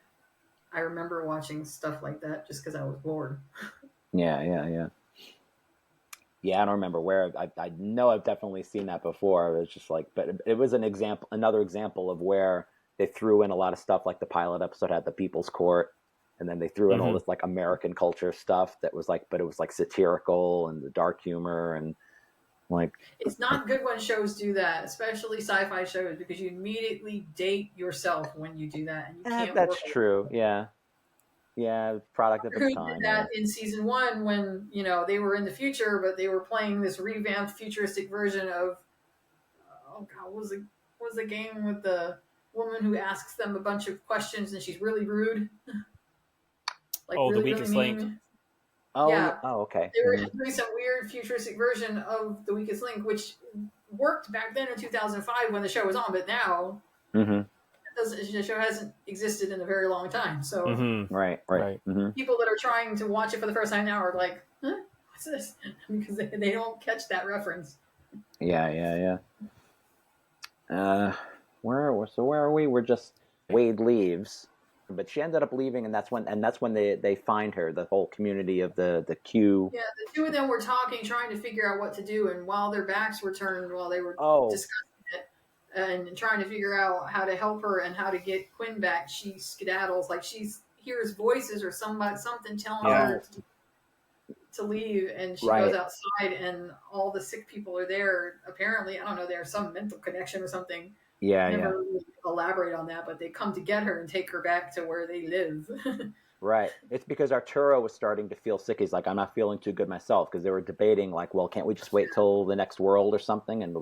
I remember watching stuff like that just because I was bored. Yeah. Yeah. Yeah. Yeah, I don't remember where. I know I've definitely seen that before. It was just like, but it was another example of where they threw in a lot of stuff. Like the pilot episode had the People's Court, and then they threw in all Mhm. this like American culture stuff that was like, but it was like satirical and the dark humor and like, It's not good when shows do that, especially sci-fi shows, because you immediately date yourself when you do that, and you can't that's work. true. Yeah, yeah, product of Who its did time. Yeah, that in season one when they were in the future, but they were playing this revamped futuristic version of oh god, what was the game with the woman who asks them a bunch of questions and she's really rude, like Oh, the really really weakest link. mean. Oh yeah. Yeah, Oh okay. they were Mm-hmm. doing some weird futuristic version of the Weakest Link, which worked back then in 2005 when the show was on, but now Mm-hmm. the show hasn't existed in a very long time. So Mm-hmm. Right. Right. Right. Mm-hmm. people that are trying to watch it for the first time now are like, huh? What's this? Because they don't catch that reference. Yeah. Yeah. Yeah. Where are we? We're just Wade leaves, but she ended up leaving, and that's when they find her. The whole community of the Q. Yeah, the two of them were talking, trying to figure out what to do, and while their backs were turned, while they were Oh, discussing it and trying to figure out how to help her and how to get Quinn back, she skedaddles like she hears voices or something telling Yeah. her to leave, and she right. goes outside, and all the sick people are there. Apparently, I don't know, there's some mental connection or something. Yeah, yeah. Never really elaborate on that, but they come to get her and take her back to where they live. Right. It's because Arturo was starting to feel sick. He's like, I'm not feeling too good myself, because they were debating like, well, can't we just wait till the next world or something, and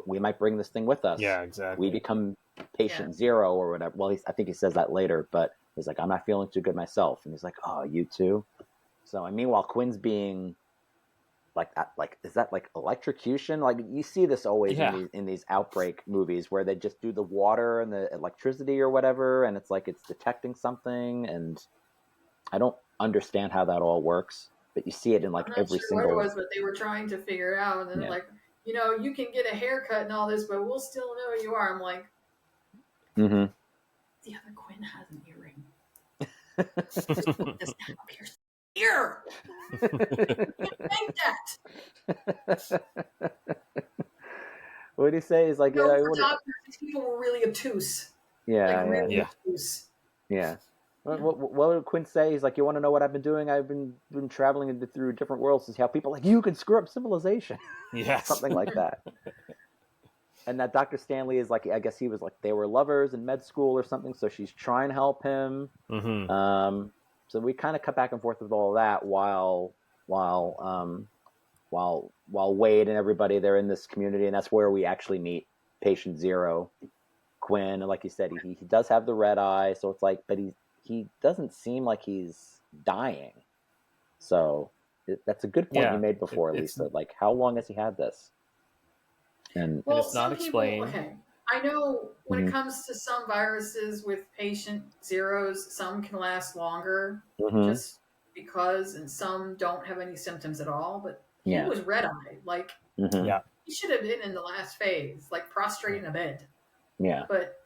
we might bring this thing with us. Yeah, exactly. We become patient zero or whatever. Well, I think he says that later, but he's like, I'm not feeling too good myself, and he's like, oh, you too. So, and meanwhile, Quinn's being like is that like electrocution? Like you see this always in these outbreak movies where they just do the water and the electricity or whatever, and it's like it's detecting something, and I don't understand how that all works, but you see it in like I'm not every sure single. what it was, but they were trying to figure it out, and then they're like, you can get a haircut and all this, but we'll still know who you are. I'm like, Mm-hmm. the other Quinn has an earring. Just put this down up here. Make that. What did he say? He's like, For doctors, these people were really obtuse. Yeah, like really obtuse. Yeah. What did Quinn say? He's like, you want to know what I've been doing? I've been traveling through different worlds to see how people like you can screw up civilization. Yes. Something like that. And that Dr. Stanley is like, I guess he was like, they were lovers in med school or something, so she's trying to help him. Mm-hmm. So we kind of cut back and forth with all that while Wade and everybody, they're in this community, and that's where we actually meet Patient Zero, Quinn. And like you said, he does have the red eye, so it's like, but he doesn't seem like he's dying. So that's a good point you made before, Lisa. Like, how long has he had this? And it's not explained. I know when it comes to some viruses with patient zeros, some can last longer just because, and some don't have any symptoms at all. But he was red-eyed. Like, he should have been in the last phase, like prostrate in a bed. Yeah. But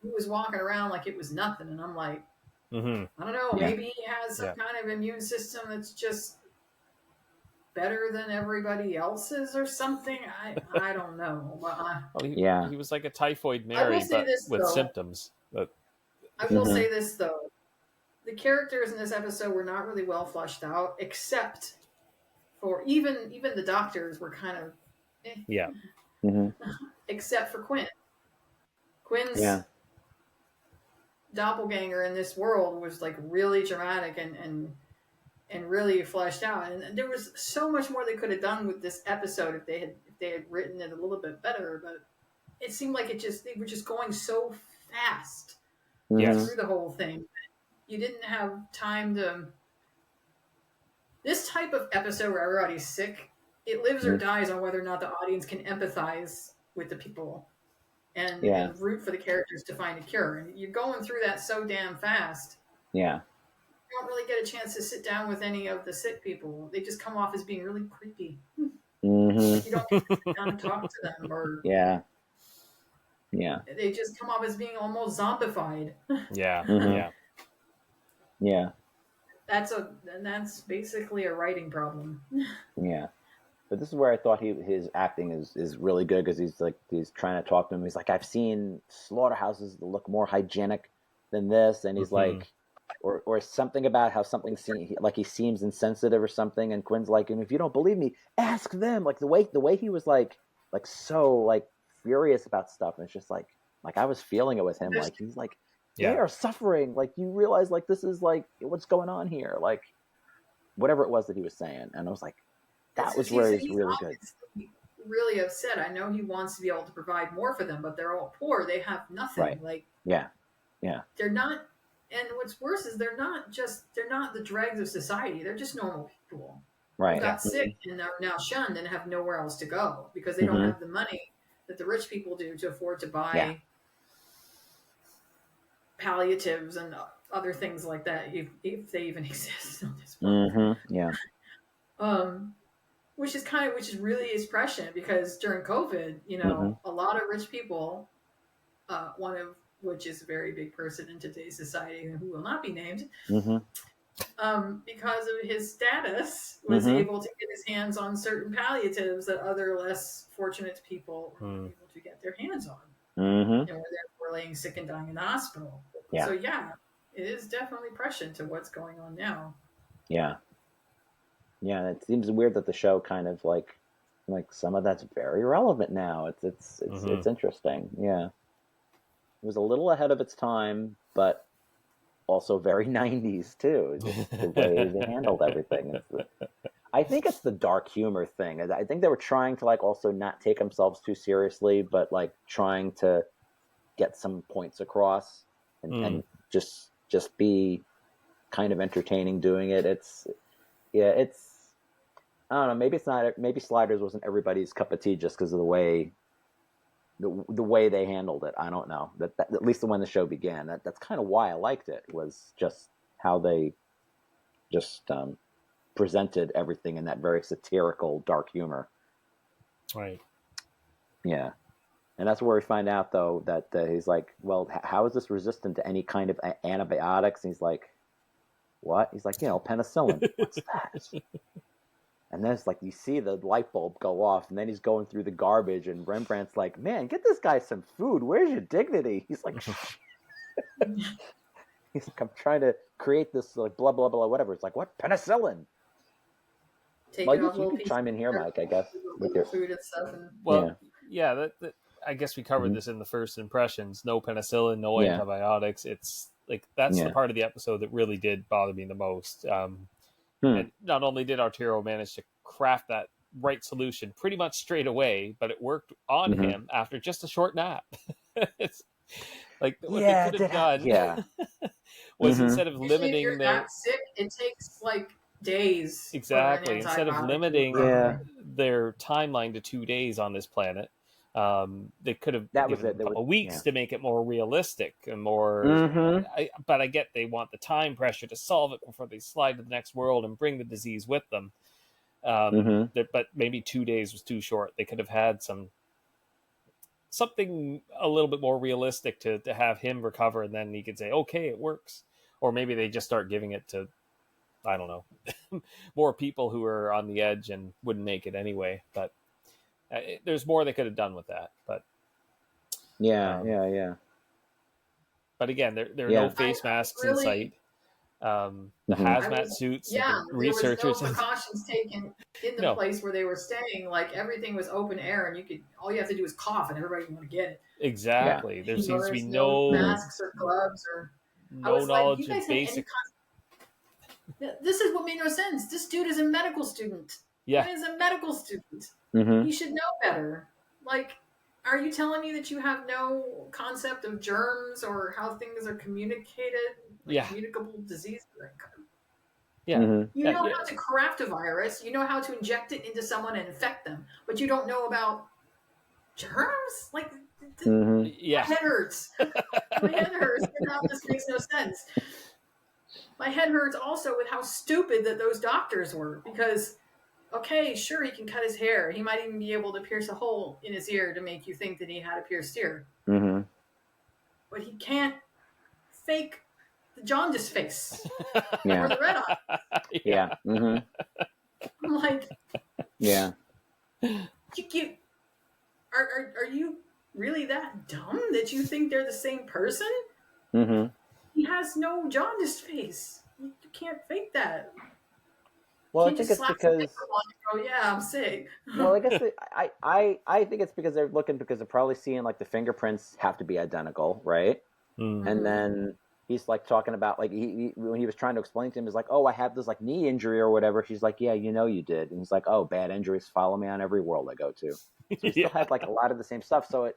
he was walking around like it was nothing. And I'm like, I don't know, maybe he has some kind of immune system that's just better than everybody else's or something. I don't know. He was like a typhoid Mary, but with symptoms. But I will say this though: the characters in this episode were not really well fleshed out, except for even the doctors were kind of, Yeah. except for Quinn. Quinn's Yeah. doppelganger in this world was like really dramatic and really fleshed out, and there was so much more they could have done with this episode if they had written it a little bit better. But it seemed like they were just going so fast through the whole thing. You didn't have time to. This type of episode where everybody's sick, it lives or dies on whether or not the audience can empathize with the people and root for the characters to find a cure. And you're going through that so damn fast. Yeah. You don't really get a chance to sit down with any of the sick people. They just come off as being really creepy. Like you don't get to sit down and talk to them, or they just come off as being almost zombified. Yeah. That's basically a writing problem. Yeah. But this is where I thought his acting is really good, because he's trying to talk to him. He's like, I've seen slaughterhouses that look more hygienic than this, and he's like, or something about how something like he seems insensitive or something. And Quinn's like, and if you don't believe me, ask them. Like the way he was like so like furious about stuff, and it's just like I was feeling it with him. Like he's like, they are suffering. Like you realize like this is like what's going on here. Like whatever it was that he was saying, and I was like, that was where he's really good. Really upset. I know he wants to be able to provide more for them, but they're all poor. They have nothing. Right. Like they're not. And what's worse is they're not the dregs of society. They're just normal people who got sick and are now shunned and have nowhere else to go because they don't have the money that the rich people do to afford to buy palliatives and other things like that, if they even exist on this world. Which is really is prescient, because during COVID, a lot of rich people, one of which is a very big person in today's society who will not be named, because of his status, was able to get his hands on certain palliatives that other less fortunate people were able to get their hands on. And were therefore laying sick and dying in the hospital. So it is definitely prescient to what's going on now. Yeah, it seems weird that the show kind of like some of that's very relevant now. It's interesting. Yeah. It was a little ahead of its time, but also very 90s too. Just the way they handled everything. I think it's the dark humor thing. I think they were trying to like also not take themselves too seriously, but like trying to get some points across and just be kind of entertaining doing it. It's I don't know. Maybe it's not. Maybe Sliders wasn't everybody's cup of tea just because of the way they handled it. I don't know. That at least when the show began, that's kind of why I liked it, was just how they just presented everything in that very satirical, dark humor. Right. Yeah. And that's where we find out, though, that he's like, well, how is this resistant to any kind of antibiotics? And he's like, what? He's like, penicillin. What's that? And then it's like, you see the light bulb go off, and then he's going through the garbage, and Rembrandt's like, man, get this guy some food. Where's your dignity? He's like, I'm trying to create this, like, blah, blah, blah, whatever. It's like, what? Penicillin? Well, you can chime in here, Mike, I guess. With your food and stuff. That I guess we covered this in the first impressions. No penicillin, no antibiotics. It's like, that's the part of the episode that really did bother me the most. And not only did Arturo manage to craft that right solution pretty much straight away, but it worked on him after just a short nap. It's like what they could have done was instead of limiting if you're that sick, it takes like days. Exactly. Instead of limiting their timeline to 2 days on this planet, they could have given a couple of weeks to make it more realistic and more. But I get they want the time pressure to solve it before they slide to the next world and bring the disease with them. But maybe 2 days was too short. They could have had something a little bit more realistic to have him recover, and then he could say, "Okay, it works." Or maybe they just start giving it to, I don't know, more people who are on the edge and wouldn't make it anyway. But there's more they could have done with that. But yeah. But again, there are Yeah. no face masks in really, sight. The Mhm. hazmat suits, the there was no researchers. precautions taken in the No, place where they were staying. Like everything was open air, and all you have to do is cough, and everybody's going to get it. exactly. There seems to be There's no Mhm. masks or gloves or. I no was like, you knowledge guys of have any basic. This is what made no sense. This dude is a medical student. Yeah, He is a medical student. Mhm. He should know better. Like, are you telling me that you have no concept of germs or how things are communicated, like yeah, communicable disease? yeah. Mhm. You Yeah, know yeah. how to craft a virus. You know how to inject it into someone and infect them, but you don't know about germs. Like, Mhm. my Yeah. head hurts. My head hurts. And how this makes no sense. My head hurts also with how stupid that those doctors were because, okay, sure, he can cut his hair. He might even be able to pierce a hole in his ear to make you think that he had a pierced ear. Mhm. But he can't fake the jaundice face Yeah. or the red eye. Yeah. Mhm. I'm like, Yeah. you are you really that dumb that you think they're the same person? Mhm. He has no jaundice face. You can't fake that. You Well, I can't think just it's slap some because. makeup on and go, yeah, I'm sick. Well, I guess I think it's because they're looking because they're probably seeing like the fingerprints have to be identical, right? Mm. And then he's like talking about like when he was trying to explain to him, he's like, "Oh, I have this like knee injury or whatever." She's like, "Yeah, you know you did." And he's like, "Oh, bad injuries follow me on every world I go to." So he still had like a lot of the same stuff. So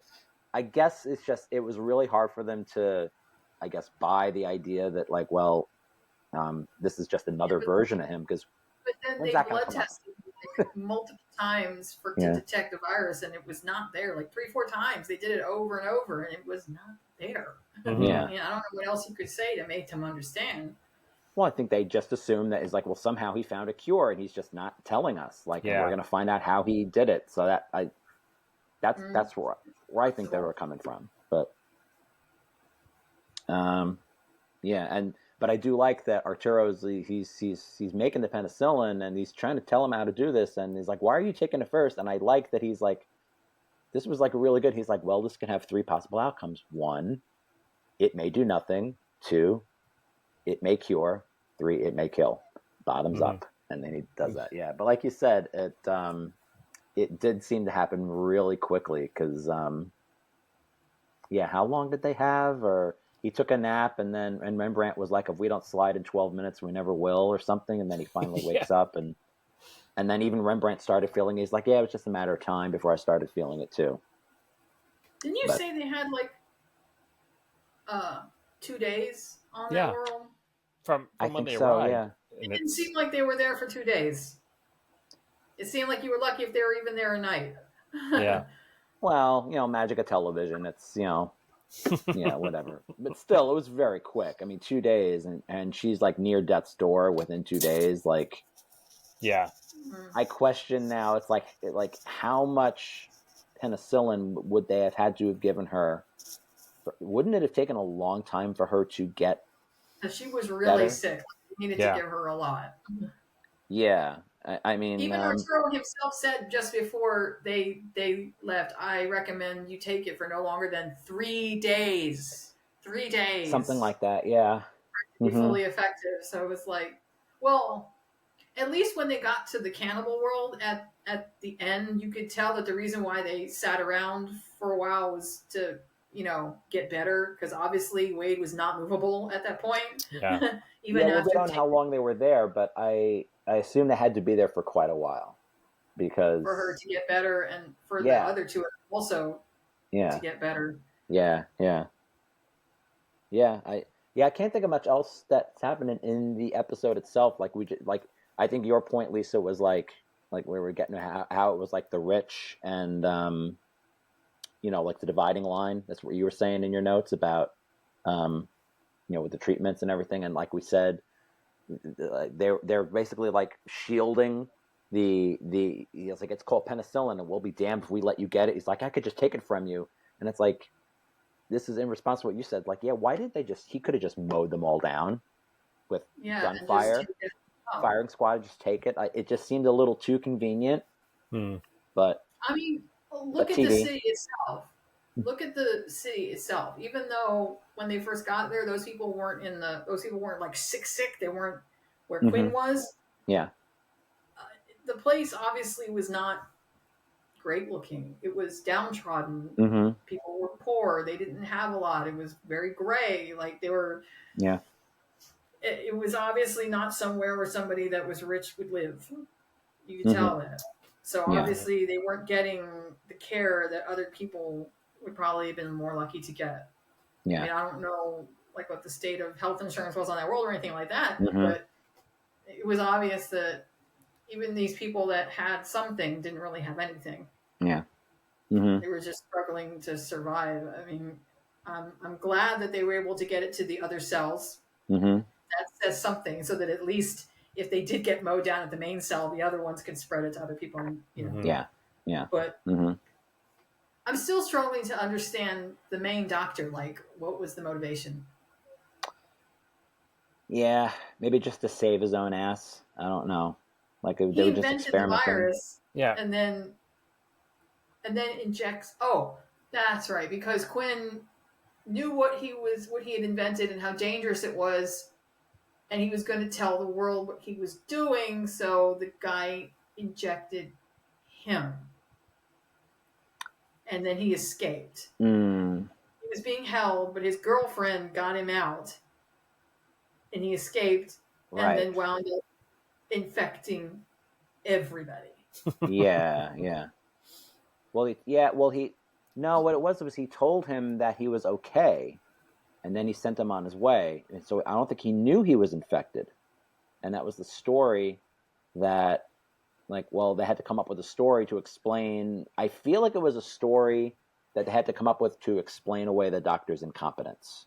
I guess it's just it was really hard for them to, I guess, buy the idea that like, well, this is just another version of him because But then when's they that gonna blood come up? tested like multiple times to Yeah. detect the virus, and it was not there. Like 3-4 times, they did it over and over, and it was not there. Mhm. Yeah. I mean, I don't know what else you could say to make them understand. Well, I think they just assume that is like, well, somehow he found a cure and he's just not telling us. Like, and we're Yeah. going to find out how he did it. So that's Mm. that's where I think they were coming from. But yeah, but I do like that Arturo's he's making the penicillin and he's trying to tell him how to do this, and he's like, why are you taking it first? And I like that he's like, this was like really good. He's like, well, this can have 3 possible outcomes. 1, it may do nothing. 2, it may cure. 3, it may kill. Bottoms Mhm. up. And then he does that. Yeah. But like you said, it did seem to happen really quickly because, yeah, how long did they have? Or he took a nap and Rembrandt was like, if we don't slide in 12 minutes, we never will or something. And then he finally wakes up and then even Rembrandt started feeling, he's like, yeah, it was just a matter of time before I started feeling it too. Didn't you But say they had like 2 days on Yeah. that world? From I when think they so, arrived. yeah. It didn't seem like they were there for 2 days. It seemed like you were lucky if they were even there a night. Yeah. Well, magic of television. It's, yeah, whatever. But still, it was very quick. I mean, 2 days, and she's like near death's door within 2 days. Like, Yeah. I question now. It's like how much penicillin would they have had to have given her? Wouldn't it have taken a long time for her to get She was really better? sick. We needed Yeah. to give her a lot. Yeah, I mean, Even Arturo himself said just before they left, I recommend you take it for no longer than 3 days. 3 days. something like that. Yeah. To be fully effective. So it was like, well, at least when they got to the cannibal world at the end, you could tell that the reason why they sat around for a while was to, get better, because obviously Wade was not movable at that point. Yeah. Even well, after we don't know how long they were there, but I assume they had to be there for quite a while because for her to get better and for the Yeah. other two also yeah, to get better. yeah, I can't think of much else that's happening in the episode itself. Like I think your point, Lisa, was like we were getting how it was like the rich and like the dividing line. That's what you were saying in your notes about with the treatments and everything. And like we said, they're basically like shielding he's like, it's called penicillin and we'll be damned if we let you get it. He's like, I could just take it from you. And it's like, this is in response to what you said. Like, yeah, why didn't he could have just mowed them all down with gunfire, firing squad, just take it. It just seemed a little too convenient. Hmm. But I mean, look at TV. the city itself. look at the city itself. Even though when they first got there, those people weren't like sick. They weren't where Quinn was. Yeah. The place obviously was not great looking. It was downtrodden. People were poor. They didn't have a lot. It was very gray. Like they were. Yeah. It was obviously not somewhere where somebody that was rich would live. You could tell that. So obviously they weren't getting the care that other people would probably have been more lucky to get. Yeah. I mean, I don't know like what the state of health insurance was on that world or anything like that, but it was obvious that even these people that had something didn't really have anything. Yeah. They were just struggling to survive. I mean, I'm glad that they were able to get it to the other cells. That says something, so that at least if they did get mowed down at the main cell, the other ones could spread it to other people. And, Yeah. But I'm still struggling to understand the main doctor. Like, what was the motivation? Yeah, maybe just to save his own ass. I don't know. Like they were just experimenting. The virus, yeah, and then injects. Oh, that's right, because Quinn knew what he had invented and how dangerous it was, and he was going to tell the world what he was doing. So the guy injected him, and then he escaped. He was being held, but his girlfriend got him out, and he escaped, and then wound up infecting everybody. Yeah. Well, what it was he told him that he was okay, and then he sent him on his way. And so I don't think he knew he was infected. And that was the story that, they had to come up with a story to explain. I feel like it was a story that they had to come up with to explain away the doctor's incompetence.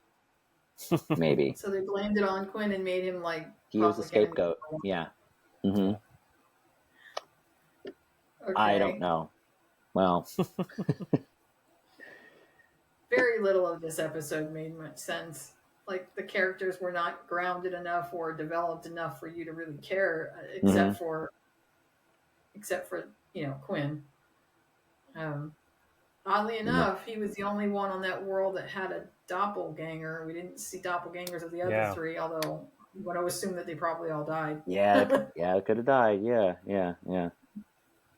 Maybe. So they blamed it on Quinn and made him he was a scapegoat. Yeah. Okay. I don't know. Well, very little of this episode made much sense. Like the characters were not grounded enough or developed enough for you to really care, except for Quinn. Oddly enough, he was the only one on that world that had a doppelganger. We didn't see doppelgangers of the other three, although I'm going to assume that they probably all died. Yeah, it could have died. Yeah.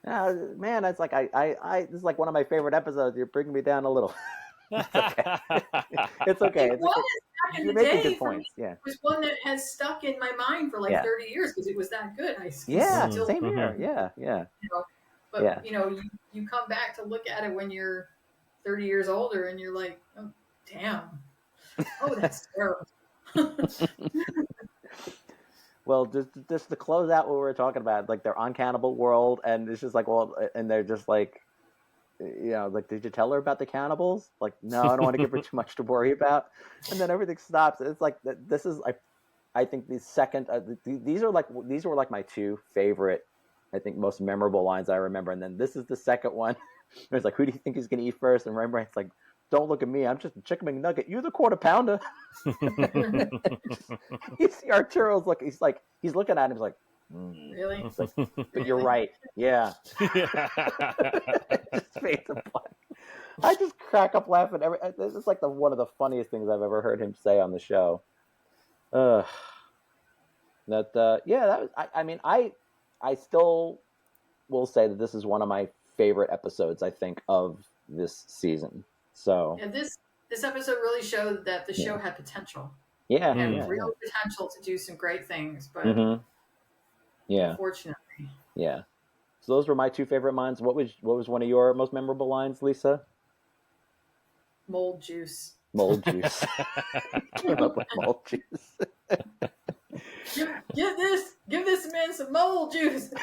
Man, that's like this is like one of my favorite episodes. You're bringing me down a little. It's okay. It was back in the day. Good points. Yeah, it was one that has stuck in my mind for 30 years because it was that good. Same here. Yeah. But you come back to look at it when you're 30 years older, and you're like, oh damn, that's terrible. Well, just to close out what we were talking about, like they're on Cannibal World, and it's just like, and they're just like, did you tell her about the cannibals? Like, no, I don't want to give her too much to worry about. And then everything stops. It's like this is, I think the second, these were like my two favorite, I think most memorable lines I remember. And then this is the second one. It's like, who do you think is going to eat first? And Rembrandt's like, don't look at me. I'm just a chicken McNugget. You're the quarter pounder. You see Arturo's look. He's looking at him. He's like, really? Like, but you're right. Yeah. Just face a blank. I just crack up laughing. This is like one of the funniest things I've ever heard him say on the show. That was. I mean, I still will say that this is one of my favorite episodes, I think, of this season. So this episode really showed that the show had potential. Yeah, it had real potential to do some great things, but unfortunately, yeah. So those were my two favorite lines. What was one of your most memorable lines, Lisa? Mold juice. Mold juice. Came up with mold juice. Give this man some mold juice.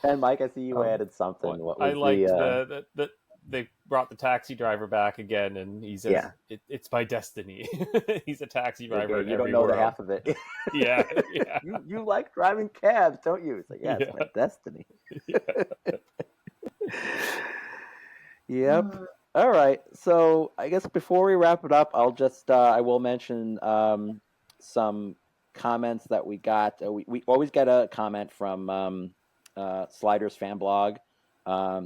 And Mike, I see you added something. What was I liked that they brought the taxi driver back again, and he says, "It's my destiny." He's a taxi driver. You don't know the half of it. Yeah. You like driving cabs, don't you? It's like, it's my destiny. Yep. All right. So I guess before we wrap it up, I will mention some comments that we got. We always get a comment from Sliders fan blog.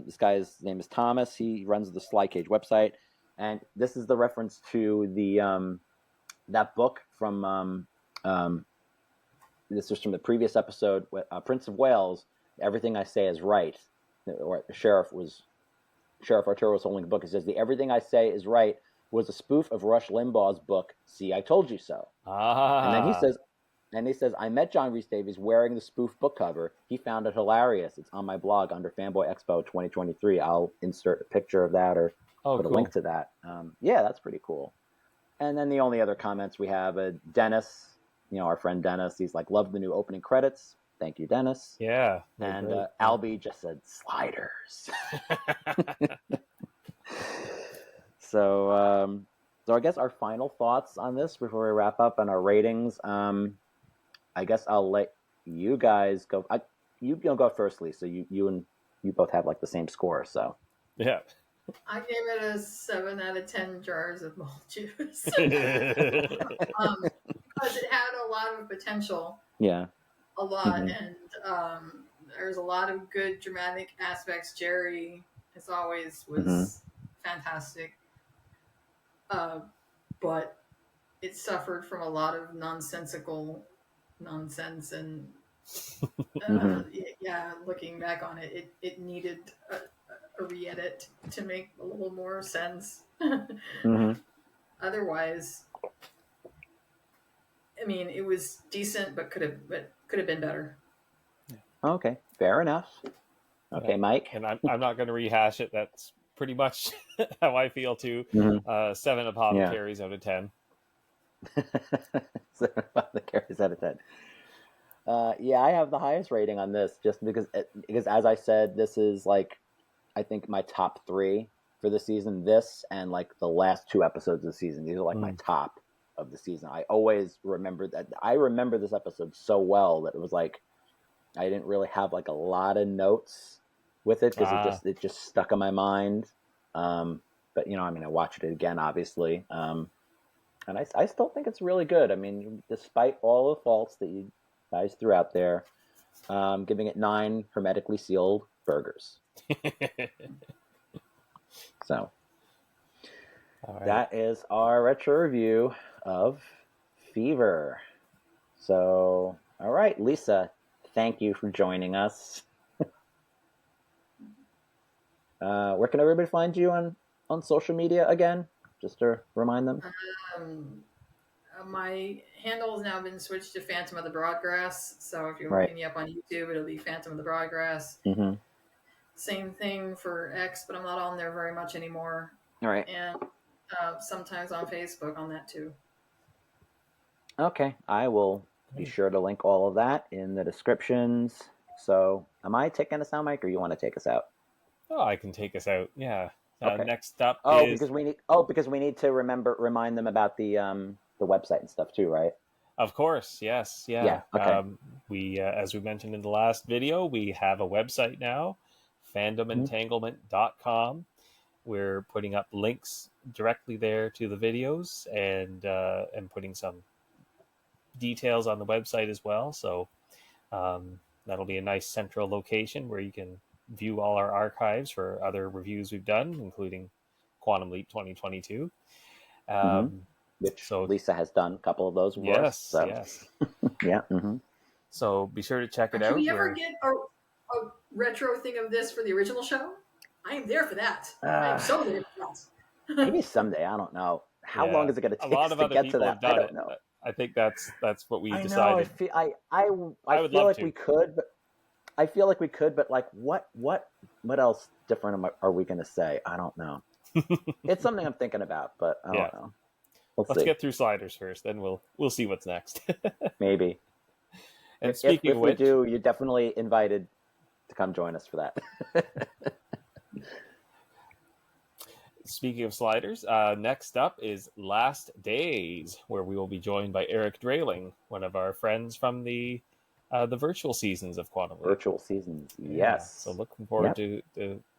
This guy's name is Thomas. He runs the Slide Cage website, and this is the reference to the that book from this was from the previous episode, Prince of Wales. Everything I Say Is Right. Or Sheriff Arturo was holding a book. It says the Everything I Say Is Right was a spoof of Rush Limbaugh's book, See, I Told You So. And then he says, I met John Rhys Davies wearing the spoof book cover. He found it hilarious. It's on my blog under Fanboy Expo 2023. I'll insert a picture of that or put a link to that. Yeah, that's pretty cool. And then the only other comments we have, Dennis, our friend Dennis, he's like, love the new opening credits. Thank you, Dennis. Yeah. And Albie just said, sliders. So I guess our final thoughts on this before we wrap up and our ratings. I guess I'll let you guys go. You go first, Lisa. You both have like the same score, so yeah. I gave it a 7 out of 10 jars of malt juice because it had a lot of potential. Yeah, a lot, and there's a lot of good dramatic aspects. Jerry, as always, was fantastic, but it suffered from a lot of nonsensical nonsense, and looking back on it, it needed a re-edit to make a little more sense. Otherwise, I mean, it was decent, but could have been better. Okay, fair enough. Okay, Mike. And I'm not going to rehash it. That's pretty much how I feel too. 7 apothecaries out of 10. 7 apothecaries out of 10. I have the highest rating on this just because as I said, this is like, I think my top 3 for the season. This and like the last 2 episodes of the season. These are like my top of the season. I always remember that. I remember this episode so well that it was like I didn't really have like a lot of notes with it because it just stuck in my mind. But I watched it again, obviously, and I still think it's really good. I mean, despite all the faults that you guys threw out there, giving it 9 hermetically sealed burgers. So that is our retro review of Fever. So, all right, Lisa, thank you for joining us. Where can everybody find you on social media again? Just to remind them. My handle has now been switched to Phantom of the Broadgrass. So if you're looking me up on YouTube, it'll be Phantom of the Broadgrass. Same thing for X, but I'm not on there very much anymore. All right. And sometimes on Facebook on that too. Okay, I will be sure to link all of that in the descriptions. So, am I taking us out, Mike, or you want to take us out? Oh, I can take us out. Yeah. Okay. Next up is because we need to remind them about the website and stuff too, right? Of course, yes, yeah. Yeah. Okay. We as we mentioned in the last video, we have a website now, fandomentanglement.com. We're putting up links directly there to the videos and putting some details on the website as well. So that'll be a nice central location where you can view all our archives for other reviews we've done, including Quantum Leap 2022. Which Lisa has done a couple of those. Yes. Yeah. So be sure to check it out. Can we ever get a retro thing of this for the original show? I am there for that. I am so there for that. Maybe someday. I don't know. How long is it going to take to get to that? I don't know. I think that's what we decided. I feel like we could, but I feel like we could, but like what else different are we going to say? I don't know. It's something I'm thinking about, but I don't know. Let's get through Sliders first, then we'll see what's next. Maybe. And speaking if of which, we do, you're definitely invited to come join us for that. Speaking of Sliders, next up is Last Days, where we will be joined by Eric Drayling, one of our friends from the virtual seasons of Quantum Leap. Virtual seasons, yes. Yeah, so looking forward to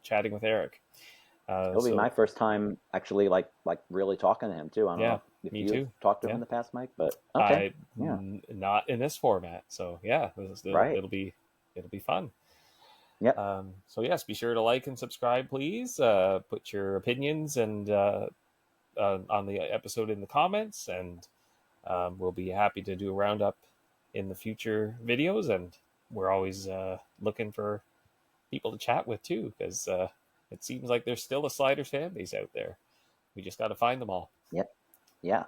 chatting with Eric. It'll be my first time actually like really talking to him too. I don't know if me you've too. talked to him in the past, Mike, but not in this format. So it'll be fun. Yep. So yes, be sure to like and subscribe, please. Put your opinions and on the episode in the comments, and we'll be happy to do a roundup in the future videos. And we're always looking for people to chat with too, because it seems like there's still a Sliders fan base out there. We just got to find them all. Yep. Yeah.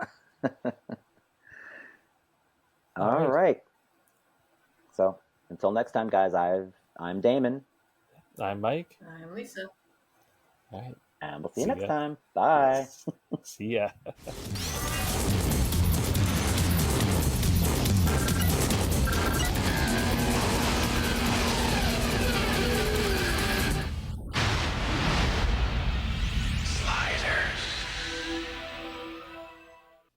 All right. So until next time, guys, I'm Damon. I'm Mike. I'm Lisa. All right. And we'll see you next time. Bye. See ya.